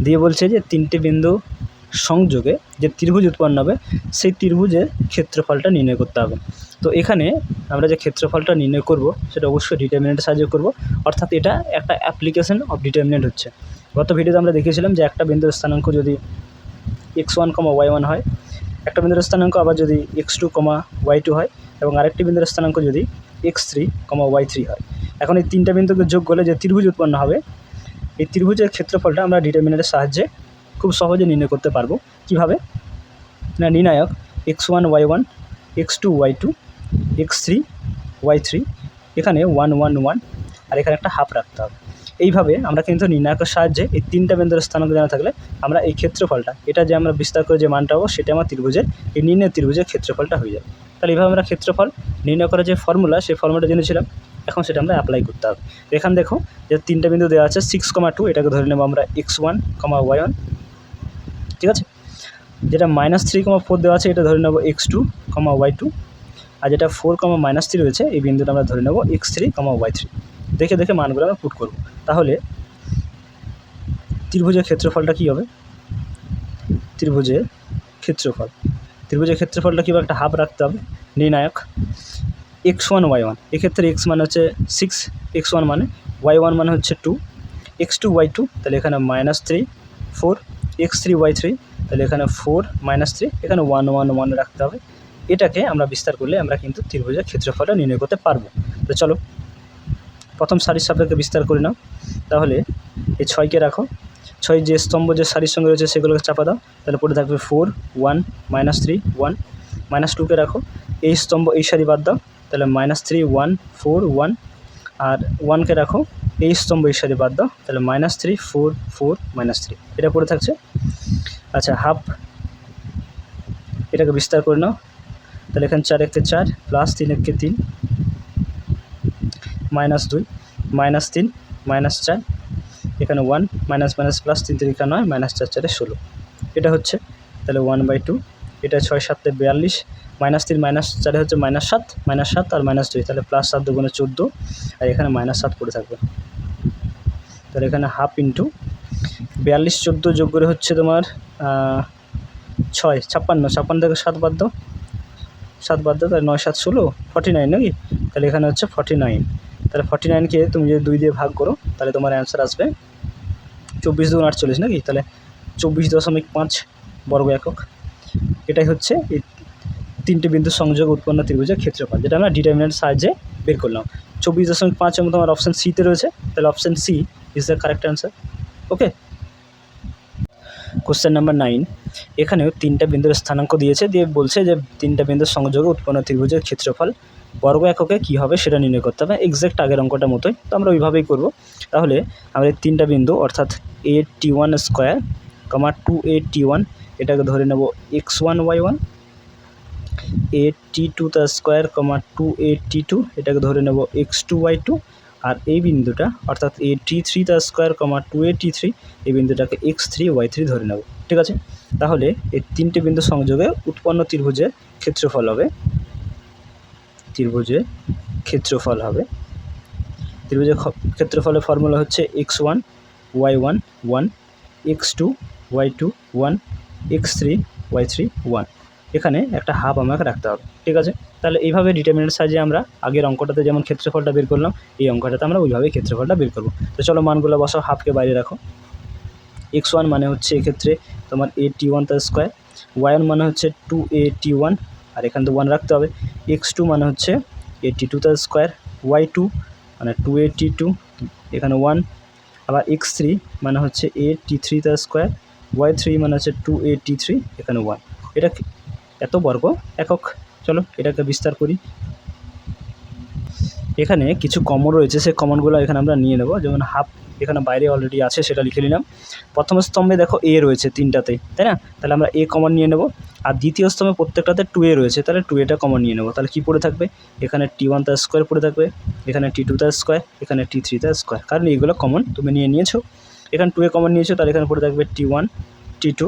দিয়ে বলছে যে 3টে বিন্দু সংযোগে যে ত্রিভুজ উৎপন্ন হবে সেই ত্রিভুজের ক্ষেত্রফলটা নির্ণয় করতে হবে। তো এখানে আমরা যে ক্ষেত্রফলটা নির্ণয় করব সেটা অবশ্যই ডিটারমিনেন্টের সাহায্যে করব, অর্থাৎ এটা একটা অ্যাপ্লিকেশন অফ ডিটারমিনেন্ট হচ্ছে। গত ভিডিওতে আমরা দেখিয়েছিলাম যে একটা বিন্দুর স্থানাঙ্ক যদি x1, y1 হয়, একটা বিন্দুর স্থানাঙ্ক আবার যদি x2, y2 হয়, এবং আরেকটি বিন্দুর স্থানাঙ্ক যদি x3, y3 হয়। এখন এই 3টা বিন্দুকে যোগ করলে যে ত্রিভুজ উৎপন্ন হবে, এই ত্রিভুজের ক্ষেত্রফলটা আমরা ডিটারমিনেন্টের সাহায্যে খুব সহজে নির্ণয় করতে পারবো। কীভাবে না, নির্ণায়ক x1, y1, x2, y2, x3, y3, এখানে 1 1 1, আর এখানে একটা হাফ রাখতে হবে। এইভাবে আমরা কিন্তু নির্ণায়কের সাহায্যে এই 3টা বিন্দুর স্থানাঙ্ক জানা থাকলে আমরা এই ক্ষেত্রফলটা, এটা যে আমরা বিস্তার করে যে মানটা পাবো সেটা আমার ত্রিভুজের এই নির্ণয় ত্রিভুজের ক্ষেত্রফলটা হয়ে যাবে। তাহলে এইভাবে আমরা ক্ষেত্রফল নির্ণয় করার যে ফর্মুলা, সেই ফর্মুলাটা জেনেছিলাম, এখন সেটা আমরা অ্যাপ্লাই করতে হবে। এখানে দেখো যে 3টা বিন্দু দেওয়া আছে 6, 2, এটাকে ধরে নেব আমরা x1, y1। ঠিক আছে, যেটা -3, 4 দেওয়া আছে এটা ধরে নেব x2, y2, আর যেটা 4, -3 রয়েছে এই বিন্দুটা আমরা ধরে নেব x3, y3। দেখে দেখে মানগুলো আমরা পুট করব। তাহলে ত্রিভুজের ক্ষেত্রফলটা কী হবে, ত্রিভুজের ক্ষেত্রফলটা কীভাবে, একটা হাফ রাখতে হবে। নির্ণায়ক x1, y1, এক্ষেত্রে x মানে হচ্ছে 6, x1 মানে, y1 মানে হচ্ছে 2, x2, y2, তাহলে এখানে -3 4, x3, y3, তাহলে এখানে 4 -3, এখানে 1 1 1 রাখতে হবে। এটাকে আমরা বিস্তার করলে আমরা কিন্তু ত্রিভুজের ক্ষেত্রফলটা নির্ণয় করতে পারবো। তো চলো প্রথম সারির সাপেক্ষে বিস্তার করে নাও। তাহলে এই 6কে রাখো, 6 যে স্তম্ভ যে সারির সঙ্গে রয়েছে সেগুলোকে চাপা দাও, তাহলে পড়ে থাকবে 4 1 -3 1, -2কে রাখো, এই স্তম্ভ এই সারি বাদ দাও, তাহলে -3 1 4 1, আর 1কে রাখো, এই স্তম্ভ এই সারি বাদ দাও, তাহলে -3 4 4 -3 এটা পড়ে থাকছে। আচ্ছা হাফ, এটাকে বিস্তার করে নাও, তাহলে এখানে 4 একে 4 প্লাস 3 একে 3 -2 -3 -4, এখানে 1 মাইনাস মাইনাস প্লাস 3 3 9 -4 4 16 এটা হচ্ছে। তাহলে 1/2, এটা 6 7 42, -3 -4 হচ্ছে -7 -7 আর -2, তাহলে +7 × 14, আর এখানে -7 পড়ে থাকবে। তাহলে এখানে হাফ ইন্টু 42 14 যোগ করে হচ্ছে তোমার 6 56, 56 থেকে 7 বাদ দাও, 7 বাদ দাও, তাহলে 9 7 16 49 নাকি, তাহলে এখানে হচ্ছে 49। তাহলে 49কে তুমি যদি 2 দিয়ে ভাগ করো তাহলে তোমার অ্যান্সার আসবে 24 × 2 = 48 নাকি, তাহলে 24.5 বর্গ একক। এটাই হচ্ছে এই 3টে বিন্দু সংযোগ উৎপন্ন ত্রিভুজের ক্ষেত্রফল, যেটা আমরা ডিটারমিনেন্টের সাহায্যে বের করলাম। 24.5 এবং তোমার অপশান সিতে রয়েছে, তাহলে option C is the correct answer. Okay, question number 9, এখানেও 3টা বিন্দুর স্থানাঙ্ক দিয়েছে, দিয়ে বলছে যে 3টা বিন্দুর সংযোগে উৎপন্ন ত্রিভুজের ক্ষেত্রফল বর্গ এককে কী হবে সেটা নির্ণয় করতে হবে। এক্স্যাক্ট আগের অঙ্কটার মতোই, তো আমরা ওইভাবেই করব। তাহলে আমরা এই 3টা বিন্দু অর্থাৎ AT1 স্কোয়ার, 2AT1 এটাকে ধরে নেব x1 y1, AT2 square, 2AT2 এটাকে ধরে নেব x2 y2, আর এই বিন্দুটা অর্থাৎ AT3 স্কোয়ার, 2AT3 এই বিন্দুটাকে x3 y3 ধরে নেব। ঠিক আছে, তাহলে এই 3টে বিন্দু সংযোগে উৎপন্ন ত্রিভুজের ক্ষেত্রফল হবে, ত্রিভুজের ক্ষেত্রফলের ফর্মুলা হচ্ছে x1 y1 1, x2 y2 1, x3 y3 1। এখানে একটা হাফ আমাকে রাখতে হবে। ঠিক আছে, তাহলে এইভাবে ডিটারমিনেন্টের সাহায্যে আমরা আগের অঙ্কটাতে যেমন ক্ষেত্রফলটা বের করলাম, এই অঙ্কটাতে আমরা ওইভাবেই ক্ষেত্রফলটা বের করব। তো চলো মানগুলো বসাও, হাফকে বাইরে রাখো। x1 মানে হচ্ছে এক্ষেত্রে তোমার AT1 স্কোয়ার, y1 মানে হচ্ছে 2AT1, আর এখানে তো 1 রাখতে হবে। x2 মানে হচ্ছে AT2 স্কোয়ার, y2 মানে 2AT2, এখানে 1, আবার x3 মানে হচ্ছে AT3 স্কোয়ার, y3 মানে হচ্ছে 2AT3, এখানে 1। এটা এত বর্গ একক। চলো এটাকে বিস্তার করি। এখানে কিছু কমন রয়েছে, সেই কমনগুলো এখানে আমরা নিয়ে নেব। যেমন হাফ এখানে বাইরে অলরেডি আছে, সেটা লিখে নিলাম। প্রথম স্তম্ভে দেখো A রয়েছে 3টাতেই, তাই না, তাহলে আমরা A কমন নিয়ে নেব। আর দ্বিতীয় স্তম্ভে প্রত্যেকটাতে 2A রয়েছে, তাহলে 2A কমন নিয়ে নেব। তাহলে কী পড়ে থাকবে, এখানে T1 স্কোয়ার পড়ে থাকবে, এখানে T2 স্কোয়ার, এখানে T3 স্কোয়ার, কারণ এইগুলো কমন তুমি নিয়েছো। এখানে 2A কমন নিয়েছো, তাহলে এখানে পড়ে থাকবে T1 T2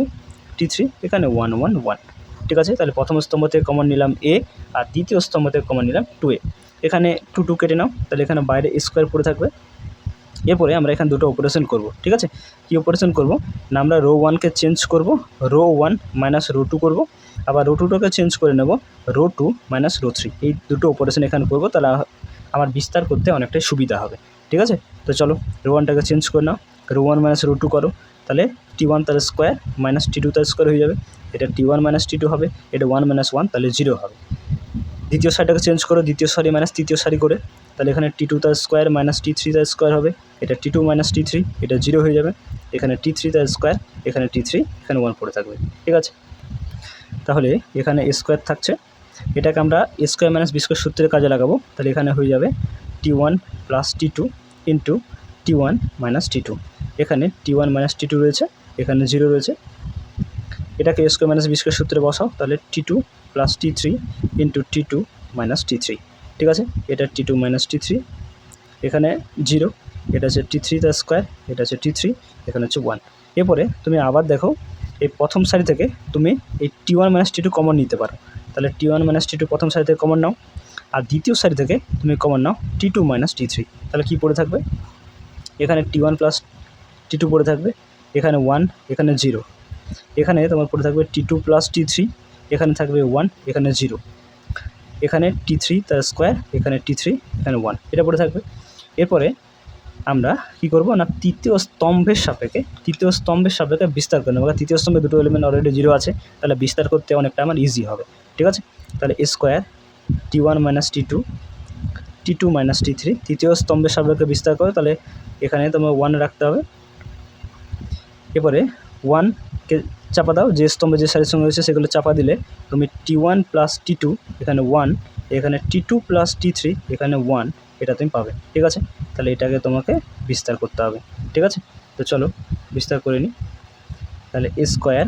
T3, এখানে 1 1 1। ঠিক আছে, তাহলে প্রথম স্তম্ভ থেকে কমন নিলাম A, আর দ্বিতীয় স্তম্ভ থেকে কমন নিলাম 2A। এখানে 2 2 কেটে নাও, তাহলে এখানে বাইরে স্কোয়ার পড়ে থাকবে। এরপরে আমরা এখানে দুটো অপারেশন করব। ঠিক আছে, কী অপারেশন করব না, আমরা রো 1কে চেঞ্জ করব, রো 1 মাইনাস রো 2 করব, আবার রো 2টাকে চেঞ্জ করে নেব, রো 2 মাইনাস রো 3। এই দুটো অপারেশন এখানে করব, তাহলে আমার বিস্তার করতে অনেকটাই সুবিধা হবে। ঠিক আছে, তো চলো রো 1টাকে চেঞ্জ করে নাও, রো 1 মাইনাস রো 2 করো, তাহলে T1 তার স্কোয়ার মাইনাস T2 তার স্কোয়ার হয়ে যাবে। এটা T1 মাইনাস T2 হবে, এটা 1 মাইনাস 1, তাহলে 0 হবে। দ্বিতীয় সারিটাকে চেঞ্জ করো, দ্বিতীয় সারি মাইনাস তৃতীয় সারি করে, তাহলে এখানে T2 তার স্কোয়ার মাইনাস T3 তার স্কোয়ার হবে, এটা T2 মাইনাস T3, এটা 0 হয়ে যাবে। এখানে T3 তার স্কোয়ার, এখানে T3, এখানে 1 পড়ে থাকবে। ঠিক আছে, তাহলে এখানে a স্কোয়ার থাকছে, এটাকে আমরা a square minus b square সূত্রের কাজে লাগাবো, তাহলে এখানে হয়ে যাবে T1 plus T2 into T1 minus T2। এখানে T1 মাইনাস T2 রয়েছে, এখানে 0 রয়েছে। এটাকে a square minus b square সূত্রে বসাও, তাহলে T2 plus T3 into T2 minus T3। ঠিক আছে, এটা T2 মাইনাস T3, এখানে 0, এটা হচ্ছে T3 তার স্কোয়ার, এটা হচ্ছে T3, এখানে হচ্ছে 1। এরপরে তুমি আবার দেখো, এই প্রথম সারি থেকে তুমি এই T1 মাইনাস T2 কমন নিতে পারো, তাহলে T1 মাইনাস T2 প্রথম সারি থেকে কমন নাও, আর দ্বিতীয় সারি থেকে তুমি কমন নাও T2 মাইনাস T3, তাহলে কী পড়ে থাকবে, এখানে T1 প্লাস T2 পড়ে থাকবে, এখানে 1, এখানে 0, এখানে তোমার পড়ে থাকবে T2 প্লাস T3, এখানে থাকবে 1, এখানে 0, এখানে T3 তার স্কোয়ার, এখানে T3, এখানে 1, এটা পড়ে থাকবে। এরপরে আমরা কী করব না, তৃতীয় স্তম্ভের সাপেক্ষে বিস্তার করে নেব। তৃতীয় স্তম্ভে দুটো এলিমেন্ট অলরেডি 0 আছে, তাহলে বিস্তার করতে অনেকটা আমার ইজি হবে। ঠিক আছে, তাহলে a square T1 minus T2 T2 minus T3, তৃতীয় স্তম্ভের সাপেক্ষে বিস্তার করে, তাহলে এখানে তোমার 1 রাখতে হবে। এরপরে 1কে চাপা দাও, যে স্তম্ভে যে সারির সঙ্গে রয়েছে সেগুলো চাপা দিলে তুমি T1 প্লাস T2, এখানে 1, এখানে T2 প্লাস T3, এখানে 1, এটা তুমি পাবে। ঠিক আছে, তাহলে এটাকে তোমাকে বিস্তার করতে হবে। ঠিক আছে, তো চলো বিস্তার করে নিই। তাহলে A square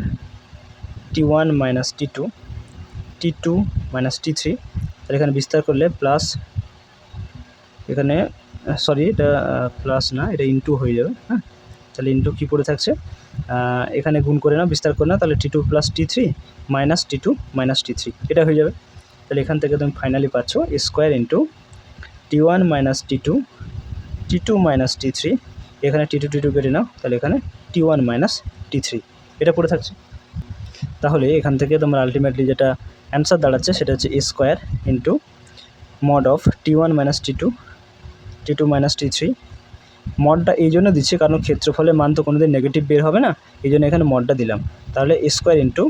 T1 minus T2 T2 minus T3, তাহলে এখানে বিস্তার করলে প্লাস, এখানে সরি এটা প্লাস না, এটা ইনটু হয়ে যাবে। হ্যাঁ, তাহলে ইনটু কী পড়ে থাকছে, এখানে গুণ করে নাও, বিস্তার করে নাও, তাহলে T2 plus T3 minus T2 minus T3 এটা হয়ে যাবে। তাহলে এখান থেকে তুমি ফাইনালি পাচ্ছ A square into T1 minus T2 T2 minus T3, এখানে T2 কেটে নাও, তাহলে এখানে T1 মাইনাস T3 এটা পড়ে থাকছে। তাহলে এখান থেকে তোমার আলটিমেটলি যেটা অ্যান্সার দাঁড়াচ্ছে সেটা হচ্ছে A square into mod of T1 minus T2 T2 minus T3। মডটা এই জন্য দিচ্ছি কারণ ক্ষেত্রফলের মান তো কোনোদিন নেগেটিভ বের হবে না, এই জন্য এখানে মডটা দিলাম। তাহলে A square into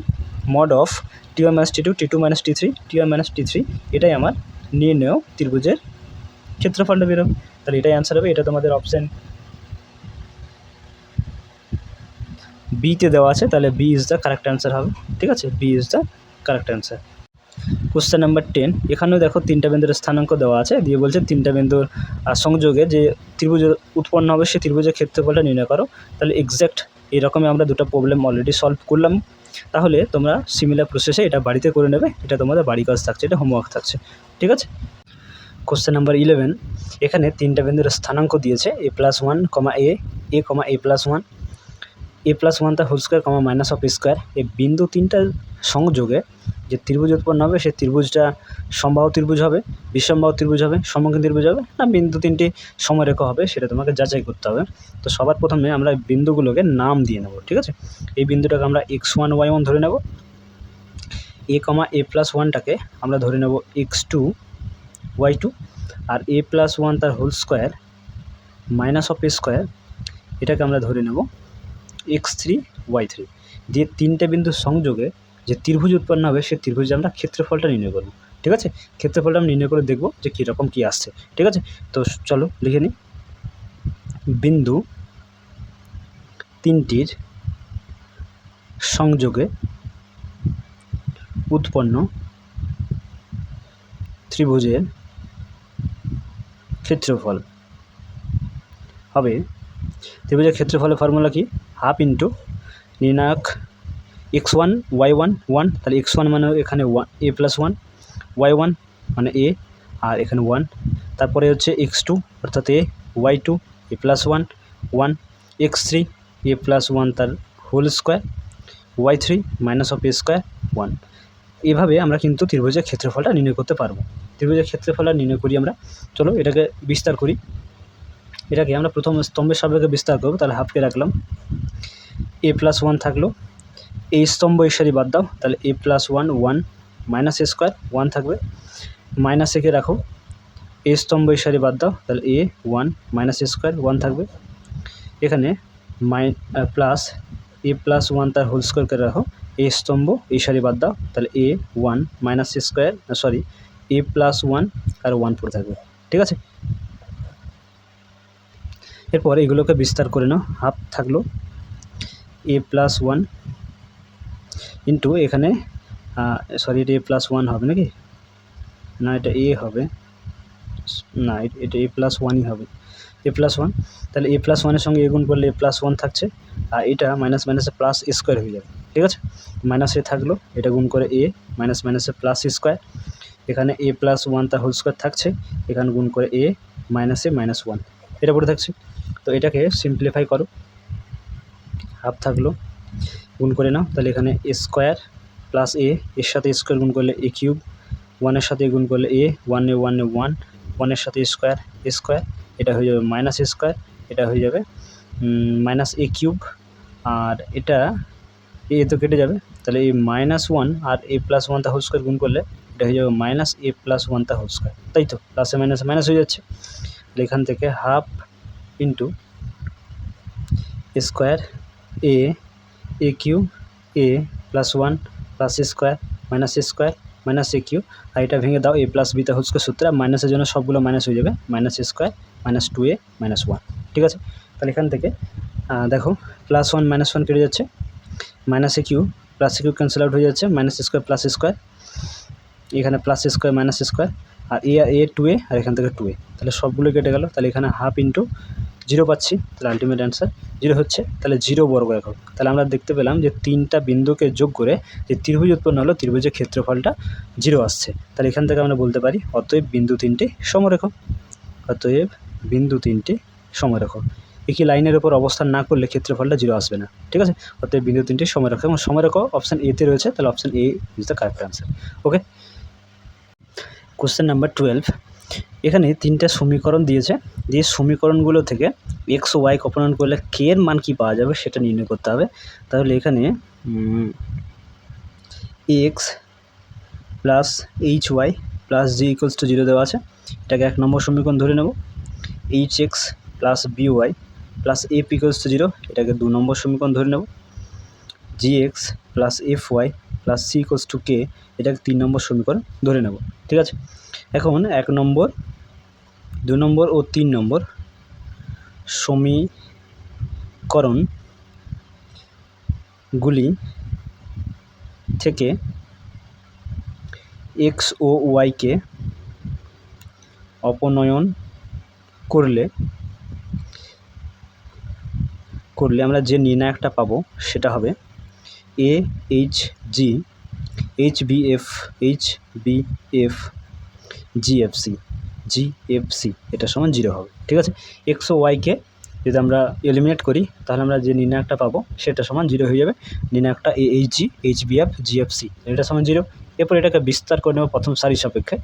mod of T1 minus T2 T2 minus T3 T1 minus T3, এটাই আমার নির্ণেয় ত্রিভুজের ক্ষেত্রফলটা বেরোবে। তাহলে এটাই অ্যান্সার হবে। এটা তোমাদের অপশান বিতে দেওয়া আছে, তাহলে b is the correct answer হবে। ঠিক আছে, b is the correct answer. Question number 10, এখানেও দেখো তিনটা বিন্দুর স্থানাঙ্ক দেওয়া আছে, দিয়ে বলছে তিনটা বিন্দুর সংযোগে যে ত্রিভুজ উৎপন্ন হবে সেই ত্রিভুজের ক্ষেত্রফলটা নির্ণয় করো। তাহলে এক্স্যাক্ট এরকমই আমরা দুটো প্রবলেম অলরেডি সলভ করলাম। তাহলে তোমরা সিমিলার প্রসেসে এটা বাড়িতে করে নেবে, এটা তোমাদের বাড়ি কাজ থাকছে, এটা হোমওয়ার্ক থাকছে। ঠিক আছে, কোশ্চেন নাম্বার 11, এখানে তিনটা বিন্দুর স্থানাঙ্ক দিয়েছে a+1, a+1, a+1 তার whole square, minus of square. এই বিন্দু তিনটার সংযোগে যে ত্রিভুজ উৎপন্ন হবে সেই ত্রিভুজটা সমবাহু ত্রিভুজ হবে, বিষমবাহু ত্রিভুজ হবে, সমকোণী ত্রিভুজ হবে না বিন্দু তিনটি সমরেখা হবে, সেটা তোমাকে যাচাই করতে হবে। তো সবার প্রথমে আমরা বিন্দুগুলোকে নাম দিয়ে নেব। ঠিক আছে, এই বিন্দুটাকে আমরা x1 y1 ধরে নেব, a+1টাকে আমরা ধরে নেব x2 y2, আর a+1 তার whole square minus of square এটাকে আমরা ধরে নেব x3 y3। দিয়ে তিনটে বিন্দুর সংযোগে যে ত্রিভুজ উৎপন্ন হবে সেই ত্রিভুজে আমরা ক্ষেত্রফলটা নির্ণয় করব। ঠিক আছে, ক্ষেত্রফলটা আমরা নির্ণয় করে দেখব যে কীরকম কী আসছে। ঠিক আছে, তো চলো লিখে নিই। বিন্দু তিনটির সংযোগে উৎপন্ন ত্রিভুজের ক্ষেত্রফল হবে, ত্রিভুজের ক্ষেত্রফলের ফর্মুলা কি, হাফ ইন্টু নির্ণায়ক x1 y1 1, তাহলে x1 মানে এখানে a+1, y1 মানে a আর এখানে 1, তারপরে হচ্ছে x2 অর্থাৎ a, y2 a+1 1, x3 a+1 তার whole square, y3 minus of a square 1। এভাবে আমরা কিন্তু ত্রিভুজের ক্ষেত্রফলটা নির্ণয় করতে পারবো। ত্রিভুজের ক্ষেত্রফলটা নির্ণয় করি আমরা। চলো এটাকে বিস্তার করি। এটাকে আমরা প্রথম স্তম্ভের সাপেক্ষে বিস্তার করবো, তাহলে হাফকে রাখলাম, a+1 থাকলো, এই স্তম্ভ এই সারি বাদ দাও, তাহলে a+1 1 মাইনাস a স্কোয়ার 1 থাকবে, মাইনাস একে রাখো, এই স্তম্ভ এই সারি বাদ দাও, তাহলে a1 মাইনাস a স্কোয়ার 1 থাকবে, এখানে প্লাস a+1 তার হোল স্কোয়ার করে রাখো, এই স্তম্ভ এই সারি বাদ দাও, তাহলে a1 minus a square sorry a+1 আর 1 পড়ে থাকবে। ঠিক আছে, এরপর এগুলোকে বিস্তার করে নাও, হাফ থাকলো a+1 ইন্টু এখানে সরি এটা a+1 হবে নাকি, না এটা a হবে না, এটা a+1ই হবে, a+1, তাহলে a+1-এর সঙ্গে a গুণ করলে a+1 থাকছে, আর এটা মাইনাস মাইনাসে প্লাস স্কোয়ার হয়ে যাবে। ঠিক আছে, মাইনাস এ থাকলো, এটা গুণ করে a মাইনাস মাইনাসে প্লাস স্কোয়ার, এখানে a+1 তার হোল স্কোয়ার থাকছে, এখানে গুণ করে a মাইনাসে -1 এটা পড়ে থাকছে। তো এটাকে সিম্পলিফাই করো, হাফ থাকলো, গুণ করে নাও, তাহলে এখানে a স্কোয়ার প্লাস a, এর সাথে স্কোয়ার গুণ করলে a কিউব, 1-এর সাথে গুণ করলে a, 1 1-এর সাথে স্কোয়ার এটা হয়ে যাবে মাইনাস স্কোয়ার, এটা হয়ে যাবে মাইনাস a কিউব, আর এটা এ তো কেটে যাবে, তাহলে এই -1 আর a+1 তার হোল স্কোয়ার গুণ করলে এটা হয়ে যাবে মাইনাস a+1 তার হোল স্কোয়ার, তাই তো প্লাসে মাইনাসে মাইনাস হয়ে যাচ্ছে। তাহলে এখান থেকে half into square a cube a+1 plus square minus square minus a cube, আর এটা ভেঙে দাও a+b তার হোল স্কোয়ার সূত্রে, মাইনাসের জন্য সবগুলো মাইনাস হয়ে যাবে, minus square minus 2a minus 1। ঠিক আছে, তাহলে এখান থেকে দেখো +1 -1 কেটে যাচ্ছে, minus a cube plus a cube cancel out হয়ে যাচ্ছে, মাইনাস স্কোয়ার প্লাস স্কোয়ার, এখানে প্লাস স্কোয়ার মাইনাস স্কোয়ার, আর এ 2a আর এখান থেকে 2a, তাহলে সবগুলো কেটে গেল। তাহলে এখানে হাফ ইন্টু 0 পাচ্ছি, তাহলে আলটিমেট অ্যান্সার 0 হচ্ছে। তাহলে 0 বর্গ একক। তাহলে আমরা দেখতে পেলাম যে 3টা বিন্দুকে যোগ করে যে ত্রিভুজ উৎপন্ন হলো, ত্রিভুজের ক্ষেত্রফলটা 0 আসছে। তাহলে এখান থেকে আমরা বলতে পারি অতএব বিন্দু 3টি সমরেখ। অতএব বিন্দু 3টি সমরেখ। একই লাইনের উপর অবস্থান না করলে ক্ষেত্রফলটা 0 আসবে না, ঠিক আছে। অতএব বিন্দু 3টি সমরেখ, এবং সমরেখ অপশান এতে রয়েছে, তাহলে option A is the correct answer. Okay, question number 12। এখানে 3টা সমীকরণ দিয়েছে, যে সমীকরণগুলো থেকে এক্স ওয়াই অপনয়ন করলে কে এর মান কী পাওয়া যাবে সেটা নির্ণয় করতে হবে। তাহলে এখানে X plus H Y plus G equals to 0 দেওয়া আছে, এটাকে 1 নম্বর সমীকরণ ধরে নেব। H X plus B Y plus F equals to 0, এটাকে 2 নম্বর সমীকরণ ধরে নেব। G X plus F Y plus C equals to K, এটাকে 3 নম্বর সমীকরণ ধরে নেব, ঠিক আছে। এখন 1 নম্বর, 2 নম্বর ও 3 নম্বর সমীকরণগুলি থেকে এক্স ও ওয়াইকে অপনয়ন করলে আমরা যে নির্ণায়কটা পাবো সেটা হবে a H G H B F GFC, এটা সমান 0 হবে, ঠিক আছে। এক্স ও ওয়াইকে যদি আমরা এলিমিনেট করি তাহলে আমরা যে নির্ণায়কটা পাবো সেটা সমান 0 হয়ে যাবে। নির্ণায়কটা A H G H B F GFC, এটা সমান 0। এরপর এটাকে বিস্তার করে নেব প্রথম সারির সাপেক্ষে।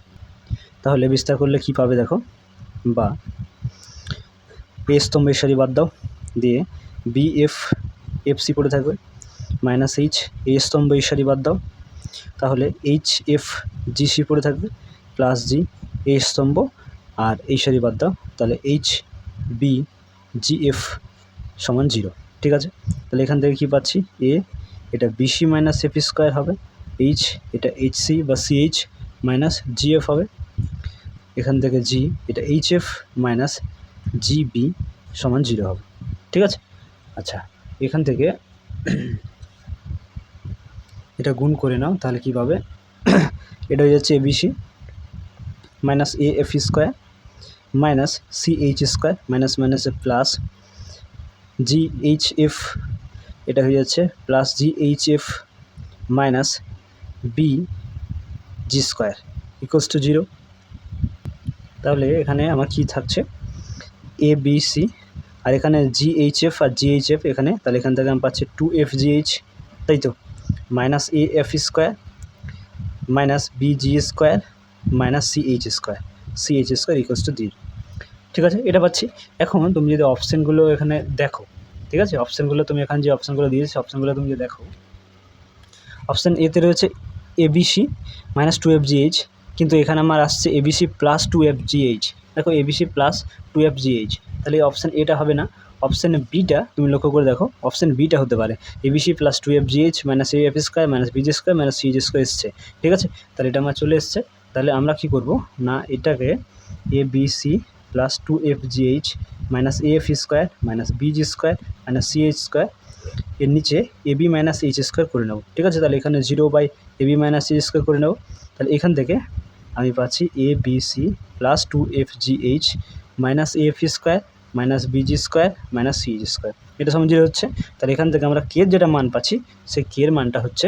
তাহলে বিস্তার করলে কি পাবে দেখো, বা এ স্তম্ভের সারি বাদ দাও, দিয়ে বি এফ এফসি পড়ে থাকবে, মাইনাস এইচ এ স্তম্ভের সারি বাদ দাও, তাহলে এইচ এফ জিসি পড়ে থাকবে, প্লাস জি এ স্তম্ভ আর এই সারি বাদ দাও, তাহলে এইচ বি জি এফ সমান 0, ঠিক আছে। তাহলে এখান থেকে কী পাচ্ছি, এ এটা বিসি মাইনাস এফ স্কোয়ার হবে, এইচ এটা এইচসি বা সিএইচ মাইনাস জিএফ হবে, এখান থেকে জি এটা এইচ এফ মাইনাস জিবি সমান 0 হবে, ঠিক আছে। আচ্ছা, এখান থেকে এটা গুণ করে নাও, তাহলে কী পাবে, এটা হয়ে যাচ্ছে abc minus A F square minus c h square minus মাইনাসে প্লাস জি এইচ এফ, এটা হয়ে যাচ্ছে plus g h f minus b g square equals to 0। তাহলে এখানে আমার কি থাকছে, এ বি সি, আর এখানে জি এইচ এফ আর জি এইচ এফ এখানে, তাহলে এখান থেকে আমি পাচ্ছি 2f GH, তাই তো, minus A F square minus b g square minus c h square equals to 0, ঠিক আছে, এটা পাচ্ছি। এখন তুমি যদি অপশানগুলো এখানে দেখো, ঠিক আছে, অপশানগুলো তুমি এখানে যে অপশানগুলো দিয়েছো অপশানগুলো তুমি যদি দেখো, অপশান এতে রয়েছে এবিসি মাইনাস 2f GH, কিন্তু এখানে আমার আসছে এবিসি প্লাস 2f GH। দেখো এবিসি প্লাস 2f GH, তাহলে অপশান এটা হবে না, অপশান বিটা তুমি লক্ষ্য করে দেখো, অপশান বিটা হতে পারে ABC plus 2f GH minus A F square minus busy square minus CG square এসছে, ঠিক আছে। তাহলে এটা আমার চলে এসছে। তাহলে আমরা কি করব না, এটাকে abc plus 2f GH minus A F square minus busy square minus CH square, এর নিচে এবি মাইনাস এইচ স্কোয়ার করে নেব, ঠিক আছে। তাহলে এখানে 0 এবি মাইনাস এইচ স্কোয়ার করে নেব। তাহলে এখান থেকে আমি পাচ্ছি A B C plus 2f GH minus A F square minus busy square minus CH square, এটা সমান 0 হচ্ছে। তাহলে এখান থেকে আমরা কে যেটা মান পাচ্ছি সেই কে এর মানটা হচ্ছে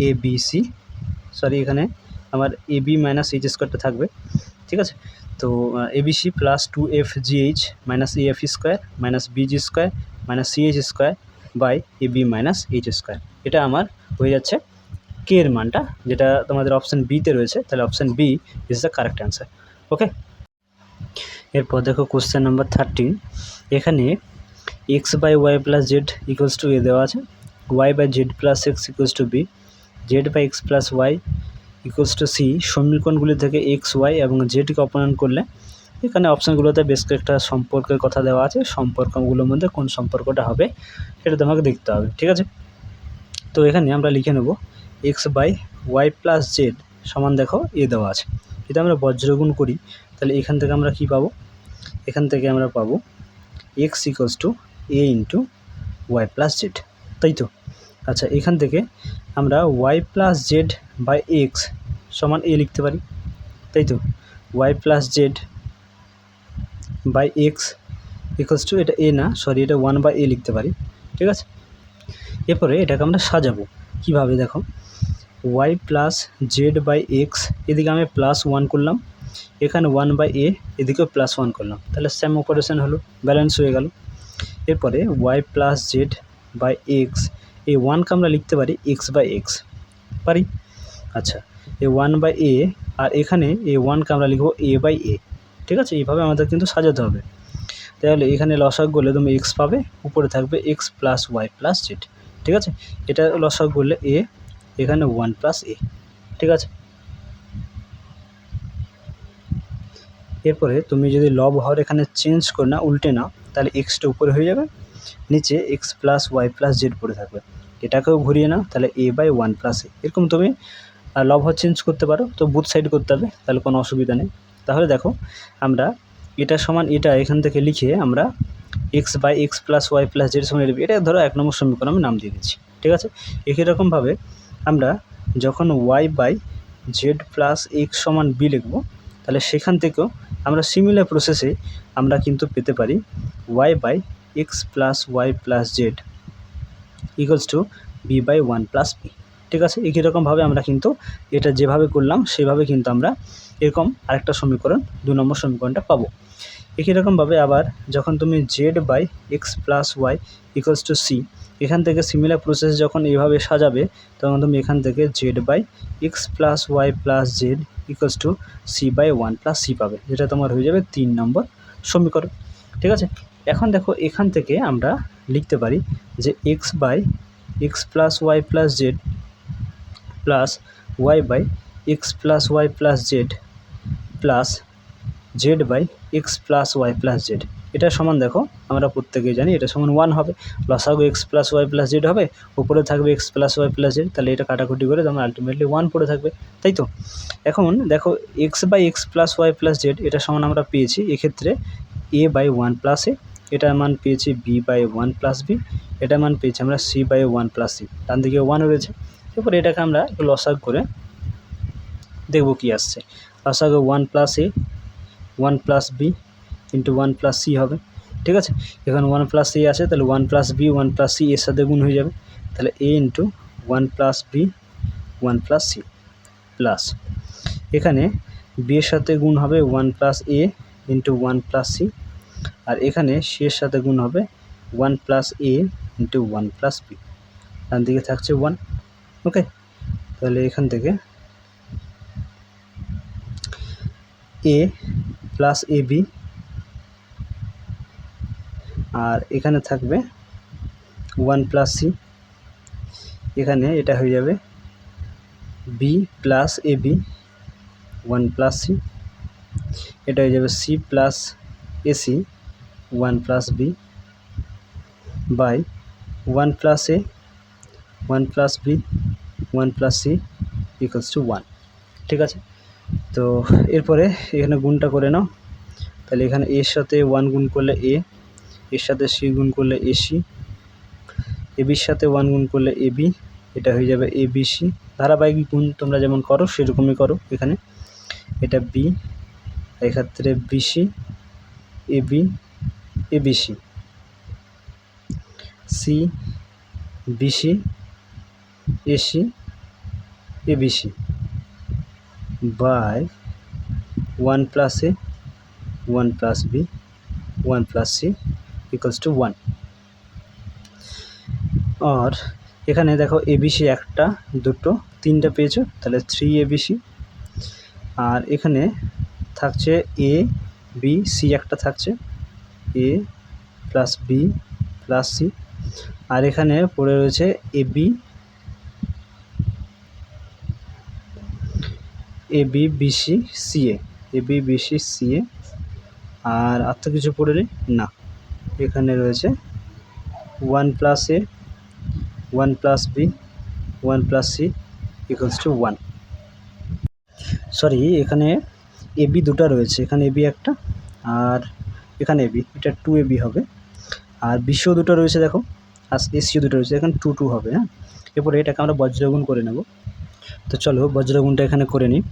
এ বি সি, সরি এখানে আমার এবি মাইনাস এইচ স্কোয়ারটা থাকবে, ঠিক আছে। তো abc plus 2f GH minus A F square minus busy square minus CH square by ab minus h square, এটা আমার হয়ে যাচ্ছে কে এর মানটা, যেটা তোমাদের অপশান বিতে রয়েছে। তাহলে option B is the correct answer. Okay, এরপর দেখো কোশ্চেন নাম্বার 13। এখানে X by Y plus Z equals to A দেওয়া আছে, Y by Z plus X equals to B, Z by X plus Y equals to C. সমীকরণগুলি থেকে x Y এবং জেডকে অপনয়ন করলে, এখানে অপশানগুলোতে বেশ কয়েকটা সম্পর্কের কথা দেওয়া আছে, সম্পর্কগুলোর মধ্যে কোন সম্পর্কটা হবে সেটা তোমাকে দেখতে হবে, ঠিক আছে। তো এখানে আমরা লিখে নেব x by Y plus z সমান, দেখো এ দেওয়া আছে, যদি আমরা বজ্রগুণ করি তাহলে এখান থেকে আমরা কি পাবো, এখান থেকে আমরা পাবো x equals to a into y plus z, তাই তো। আচ্ছা, এখান থেকে আমরা y plus z by x সমান এ লিখতে পারি, তাই তো y plus z by x equals to, এটা এ না সরি, এটা 1/a লিখতে পারি, ঠিক আছে। এরপরে এটাকে আমরা সাজাবো কীভাবে দেখো, y plus z by x, এদিকে আমি +1 করলাম, এখানে 1/a, এদিকেও +1 করলাম, তাহলে সেম অপারেশন হলো, ব্যালেন্স হয়ে গেল। এরপরে y plus z by x, এই 1কে আমরা লিখতে পারি x/x, পারি। আচ্ছা, এই 1/a আর এখানে এই 1কে আমরা লিখব a/a, ঠিক আছে। এইভাবে আমাদের কিন্তু সাজাতে হবে। তাহলে এখানে লসাগু করলে তুমি x পাবে, উপরে থাকবে x plus y plus z, ঠিক আছে। এটা লসাগু করলে a, এখানে 1 + a, ঠিক আছে। এরপরে তুমি যদি লব হর এখানে চেঞ্জ করে না, উল্টে নাও, তাহলে এক্সটা উপরে হয়ে যাবে, নিচে x plus y plus z পড়ে থাকবে। এটাকেও ঘুরিয়ে নাও, তাহলে a/1 + a, এরকম তুমি লব হর চেঞ্জ করতে পারো, তো বুথ সাইড করতে হবে, তাহলে কোনো অসুবিধা নেই। তাহলে দেখো আমরা এটা সমান এটা এখান থেকে লিখে আমরা x/x plus y plus z সমান এটা ধরো 1 নম্বর সমীকরণ আমি নাম দিয়ে দিচ্ছি, ঠিক আছে। একই রকমভাবে আমরা যখন y/z প্লাস x সমান b লিখব, তাহলে সেখান থেকেও আমরা সিমিলার প্রসেসে আমরা কিন্তু পেতে পারি y/x plus y plus Z equals to b/1 + b, ঠিক আছে। একই রকমভাবে আমরা কিন্তু এটা যেভাবে করলাম সেভাবে কিন্তু আমরা এরকম আরেকটা সমীকরণ 2 নম্বর সমীকরণটা পাবো। একই রকমভাবে আবার যখন তুমি z/x plus Y equals to c, এখান থেকে সিমিলার প্রসেস যখন এইভাবে সাজাবে, তখন তুমি এখান থেকে z/x plus y plus Z equals to c/1 + c পাবে, যেটা তোমার হয়ে যাবে 3 নম্বর সমীকরণ, ঠিক আছে। এখন দেখো এখান থেকে আমরা লিখতে পারি যে x/x plus y plus z plus y/x plus y plus z plus z/x plus y plus z, এটা সমান দেখো আমরা প্রত্যেকেই জানি এটা সমান 1 হবে। লসাগু x plus y plus z হবে, উপরে থাকবে x plus y plus z, তাহলে এটা কাটাকুটি করে তোমার আলটিমেটলি 1 পড়ে থাকবে, তাই তো। এখন দেখো x/x plus y plus z এটা সমান আমরা পেয়েছি এক্ষেত্রে a/1 + a, এটার মান পেয়েছি b/1 + b, এটার মান পেয়েছি আমরা c/1 + c, ডান দিকে 1 রয়েছে। এরপর এটাকে আমরা একটু লসাগু করে দেখব কি আসছে। লসাগু 1 + a 1 + b ইন্টু 1 + c হবে, ঠিক আছে। এখন 1 + a আছে, তাহলে 1 + b 1 + c এর সাথে গুণ হয়ে যাবে, তাহলে a into 1 + b 1 + c plus এখানে b এর সাথে গুণ হবে 1 + a ইন্টু 1 + c, আর এখানে c এর সাথে গুণ হবে 1 + a ইন্টু 1 + b, ডান দিকে থাকছে 1, ওকে। তাহলে এখান থেকে a প্লাস ab আর এখানে থাকবে 1 + c, এখানে এটা হয়ে যাবে b প্লাস ab 1 + c, এটা হয়ে যাবে c plus ac 1 + b by 1 + a 1 + b 1 + c equals to 1, ঠিক আছে। তো এরপরে এখানে গুণটা করে নাও, তাহলে এখানে এর সাথে 1 গুণ করলে a, এর সাথে c গুণ করলে ac, এর সাথে 1 গুণ করলে ab, এটা হয়ে যাবে abc। ধারাবাহিক গুণ তোমরা যেমন করো সেরকমই করো, এখানে এটা b, এক্ষেত্রে bc ab abc c bc ac abc by 1 + a 1 + b 1 + c equals to 1। और এখানে দেখো abc একটা দুটো তিনটা পেয়েছো, তাহলে 3 abc, আর এখানে থাকছে a b c একটা থাকছে a plus b plus c, আর এখানে পড়ে রয়েছে ab bc ca ab bc ca, আর তো কিছু পড়ে নেই না, এখানে রয়েছে 1 + a 1 + b 1 + c equals to 1। Sorry, এখানে ab দুটো রয়েছে, এখানে ab একটা আর এখানে ab, এটা 2 ab হবে, আর bcও দুটো রয়েছে দেখো, আর ac দুটো রয়েছে, এখানে 2 2 হবে। এরপরে এটাকে আমরা বজ্রগুণ করে নেব। তো চলো বজ্রগুণটা এখানে করে নিই।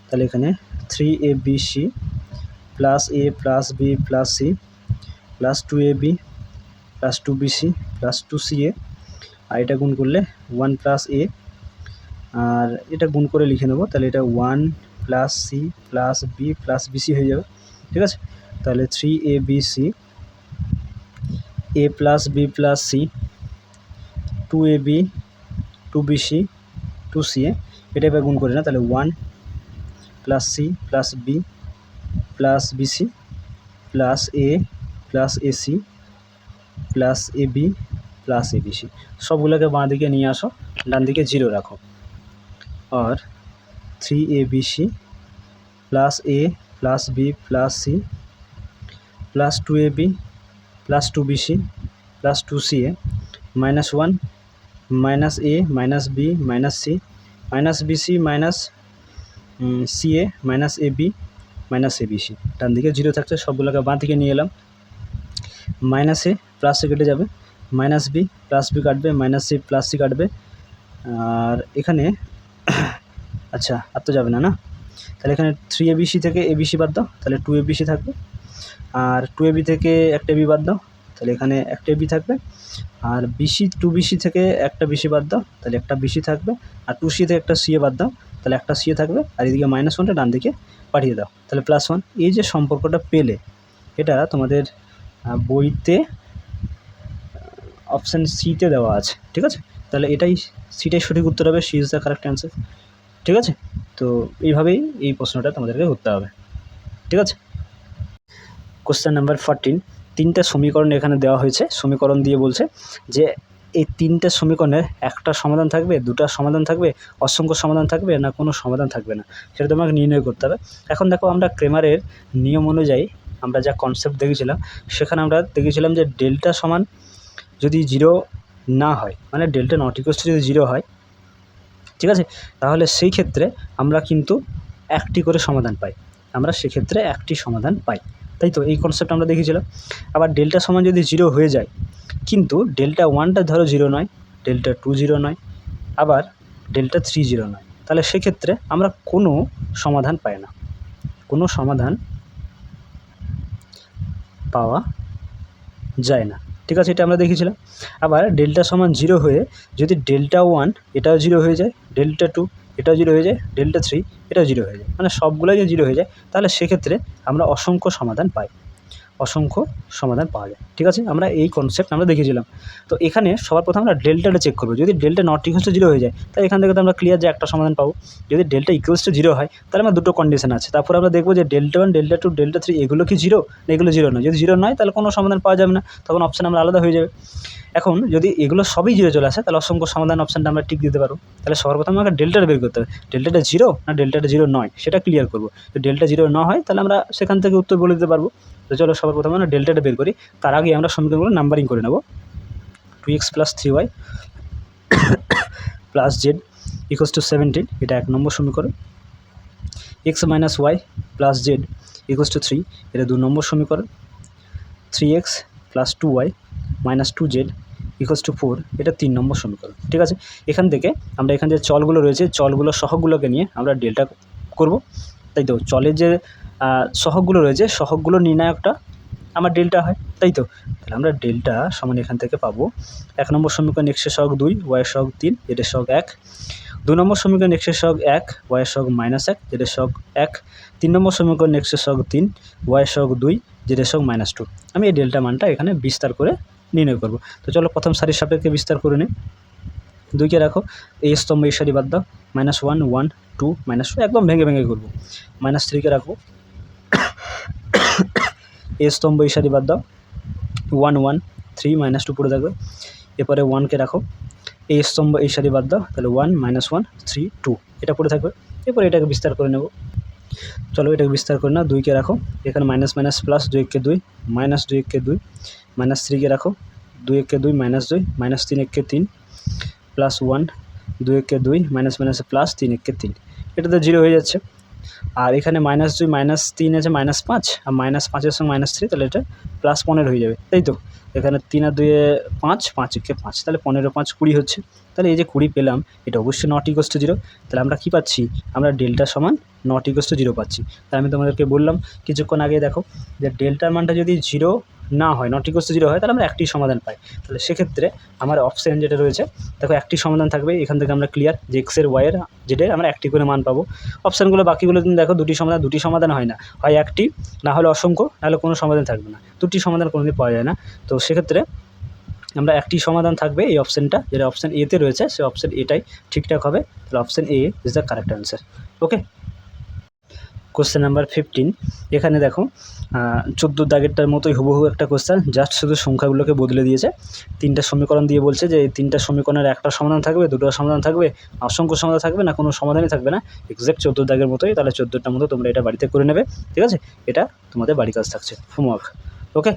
তাহলে এখানে 3abc plus a plus b plus c plus 2ab plus 2bc plus 2ca, আর এটা গুণ করলে 1 প্লাস a, আর এটা গুণ করে লিখে নেব। তাহলে এটা 1 plus c plus b plus bc হয়ে যাবে, ঠিক আছে। তাহলে 3abc a plus b plus c 2ab 2bc 2ca, এটা এবার গুণ করি না, তাহলে 1 plus c plus b plus bc plus a plus ac plus ab plus abc, সবগুলোকে বাঁ দিকে নিয়ে আসো, ডান দিকে 0 রাখো। আর 3abc plus a plus b plus c plus 2ab plus 2bc plus 2ca minus 1 minus a minus b minus c minus bc minus ca minus ab minus abc, ডান দিকে 0 থাকছে, সবগুলোকে বাঁ দিকে নিয়ে এলাম। মাইনাস এ প্লাসে কেটে যাবে, মাইনাস বি প্লাস বি কাটবে, মাইনাস সি প্লাস সি কাটবে, আর এখানে আচ্ছা আর তো যাবে না, না তাহলে এখানে 3abc থেকে abc বাদ দাও, তাহলে 2abc থাকবে, আর 2ab থেকে একটা b বাদ দাও, তাহলে এখানে একটা b থাকবে, আর বিসি 2bc থেকে একটা bc বাদ দাও, তাহলে একটা bc থাকবে, আর 2c থেকে একটা ca বাদ দাও, তাহলে একটা ca থাকবে, আর এদিকে -1টা ডান দিকে পাঠিয়ে দাও, তাহলে +1। এই যে সম্পর্কটা পেলে, এটা তোমাদের বইতে অপশান সিতে দেওয়া আছে, ঠিক আছে। তাহলে সিটাই সঠিক উত্তর হবে, C is the correct answer, ঠিক আছে। তো এইভাবেই এই প্রশ্নটা তোমাদেরকে করতে হবে, ঠিক আছে। কোশ্চেন নাম্বার 14, 3টে সমীকরণ এখানে দেওয়া হয়েছে, সমীকরণ দিয়ে বলছে যে এই 3টে সমীকরণের একটা সমাধান থাকবে, দুটা সমাধান থাকবে, অসংখ্য সমাধান থাকবে, না কোনো সমাধান থাকবে না, সেটা তোমাকে নির্ণয় করতে হবে। এখন দেখো, আমরা ক্রেমারের নিয়ম অনুযায়ী আমরা যা কনসেপ্ট দেখেছিলাম, সেখানে আমরা দেখেছিলাম যে ডেল্টা সমান যদি 0 না হয়, মানে ডেল্টা নট ইকুয়ালস টু যদি 0 হয়, ঠিক আছে, তাহলে সেই ক্ষেত্রে আমরা কিন্তু একটি করে সমাধান পাই, আমরা সেক্ষেত্রে একটি সমাধান পাই, তাই তো এই কনসেপ্ট আমরা দেখেছিলাম। আবার ডেল্টা সমান যদি 0 হয়ে যায়, কিন্তু ডেল্টা 1টা ধরো 0 নয়, ডেল্টা 2 0 নয়, আবার ডেল্টা 3 0 নয়, তাহলে সেক্ষেত্রে আমরা কোনো সমাধান পাই না, কোনো সমাধান পাওয়া যায় না, ঠিক আছে, এটা আমরা দেখেছিলাম। আবার ডেল্টা সমান 0 হয়ে যদি ডেল্টা 1 এটাও 0 হয়ে যায়, ডেল্টা 2 এটাও 0 হয়ে যায়, ডেল্টা 3 এটাও 0 হয়ে যায়, মানে সবগুলোই যদি 0 হয়ে যায়, তাহলে সেক্ষেত্রে আমরা অসংখ্য সমাধান পাই, অসংখ্য সমাধান পাওয়া যায়, ঠিক আছে। আমরা এই কনসেপ্ট আমরা দেখেছিলাম। তো এখানে সবার প্রথমে আমরা ডেল্টাটা চেক করবো, যদি ডেল্টা নট ইকুয়ালস টু 0 হয়ে যায়, তাহলে এখান থেকে তো আমরা ক্লিয়ার যে একটা সমাধান পাবো। যদি ডেল্টা ইকুয়ালস টু 0 হয়, তাহলে আমরা দুটো কন্ডিশন আছে, তারপর আমরা দেখবো যে ডেল্টা 1 ডেল্টা 2 ডেল্টা 3 এগুলো কি 0 না এগুলো 0 নয়, যদি 0 নয় তাহলে কোনো সমাধান পাওয়া যাবে না, তখন অপশান আমরা আলাদা হয়ে যাবে। এখন যদি এগুলো সবই 0 চলে আসে, তাহলে অসংখ্য সমাধান অপশানটা আমরা টিক দিতে পারবো। তাহলে সবার প্রথমে আমাকে ডেল্টাটা বের করতে হবে, ডেল্টাটা 0 না ডেল্টাটা 0 নয় সেটা ক্লিয়ার করবো। যদি ডেল্টা 0 না হয়, তাহলে আমরা সেখান থেকে উত্তর বলে দিতে পারবো। তো চলো সবার প্রথমে আমরা ডেল্টাটা বের করি, তার আগে আমরা সমীকরণগুলো নাম্বারিং করে নেব। 2x + 3y + z = 17, এটা 1 নম্বর সমীকরণ। x - y + z = 3, এটা 2 নম্বর সমীকরণ। 3x + 2y - 2z = 4, এটা 3 নম্বর সমীকরণ, ঠিক আছে। এখান থেকে আমরা এখানে যে চলগুলো রয়েছে, চলগুলো সহগগুলোকে নিয়ে আমরা ডেল্টা করব, তাই তো। চলের যে সহগগুলো রয়েছে, সহগগুলো নির্ণায়কটা আমার ডেল্টা হয়, তাই তো। তাহলে আমরা ডেল্টা সমান এখান থেকে পাবো 1 নম্বর সমীকরণ x এর সহগ 2, y এর সহগ 3, z এর সহগ 1। 2 নম্বর সমীকরণ x এর সহগ 1, y এর সহগ -1, z এর সহগ 1। 3 নম্বর সমীকরণ x এর সহগ 3, y এর সহগ 2, z এর সহগ -2। আমি এই ডেল্টা মানটা এখানে বিস্তার করে নির্ণয় করব। তো চলো প্রথম সারির সাপেক্ষে বিস্তার করে নিই। 2কে রাখো, এই স্তম্ভ এই সারি বাদ দাও, -1 1 2 -2, একদম ভেঙে ভেঙে করব। -3কে রাখবো, এই স্তম্ভ এই সারি বাদ দাও, 1 1 3 -2 পড়ে থাকবে। এরপরে 1কে রাখো, এই স্তম্ভ এই সারি বাদ দাও, তাহলে 1 -1 3 2 এটা পড়ে থাকবে। এরপরে এটাকে বিস্তার করে নেব, চলো এটাকে বিস্তার করে নাও। 2কে রাখো, এখানে মাইনাস মাইনাস প্লাস, 2 1 2 -2 1 2, -3কে রাখো, 2 1 2 -2 -3 1 3 +1 2 1 2 প্লাস 3 1 3, এটা তো 0 হয়ে যাচ্ছে। আর এখানে -2 -3 আছে -5, আর -5 এর সঙ্গে -3, তাহলে এটা +15 হয়ে যাবে, তাই তো। এখানে 3 আর 2 এ 5, 5 1 5, তাহলে 15 5 20 হচ্ছে। তাহলে এই যে 20 পেলাম, এটা অবশ্যই নট ইকুয়ালস টু 0। তাহলে আমরা কী পাচ্ছি, আমরা ডেল্টা সমান নট ইকুয়ালস টু 0 পাচ্ছি। তাই আমি তোমাদেরকে বললাম কিছুক্ষণ আগে, দেখো যে ডেল্টার মানটা যদি 0 না হয়, নট ইকুয়ালস টু 0 হয়, তাহলে আমরা একটি সমাধান পাই। তাহলে সেক্ষেত্রে আমার অপশান যেটা রয়েছে, দেখো একটি সমাধান থাকবে। এখান থেকে আমরা ক্লিয়ার যে এক্সের ওয়াইয়ের যেটাই আমরা একটি করে মান পাবো। অপশানগুলো বাকিগুলো তুমি দেখো, দুটি সমাধান হয় না, হয় একটি, না হলে অসংখ্য, নাহলে কোনো সমাধান থাকবে না। দুটি সমাধান কোনোদিন পাওয়া যায় না। তো সেক্ষেত্রে আমরা একটি সমাধান থাকবে, এই অপশানটা যেটা অপশান এতে রয়েছে, সেই অপশান এটাই ঠিকঠাক হবে। তাহলে option A is the correct answer. Okay, question number 15। এখানে দেখো 14 দাগেরটার মতোই হুবহু একটা কোশ্চেন, জাস্ট শুধু সংখ্যাগুলোকে বদলে দিয়েছে। 3টা সমীকরণ দিয়ে বলছে যে এই 3টা সমীকরণের একটা সমাধান থাকবে, দুটো সমাধান থাকবে, অসংখ্য সমাধান থাকবে, না কোনো সমাধানই থাকবে না। এক্স্যাক্ট 14 দাগের মতোই। তাহলে 14টার মতো তোমরা এটা বাড়িতে করে নেবে, ঠিক আছে? এটা তোমাদের বাড়ির কাজ থাকছে, হোমওয়ার্ক। ওকে।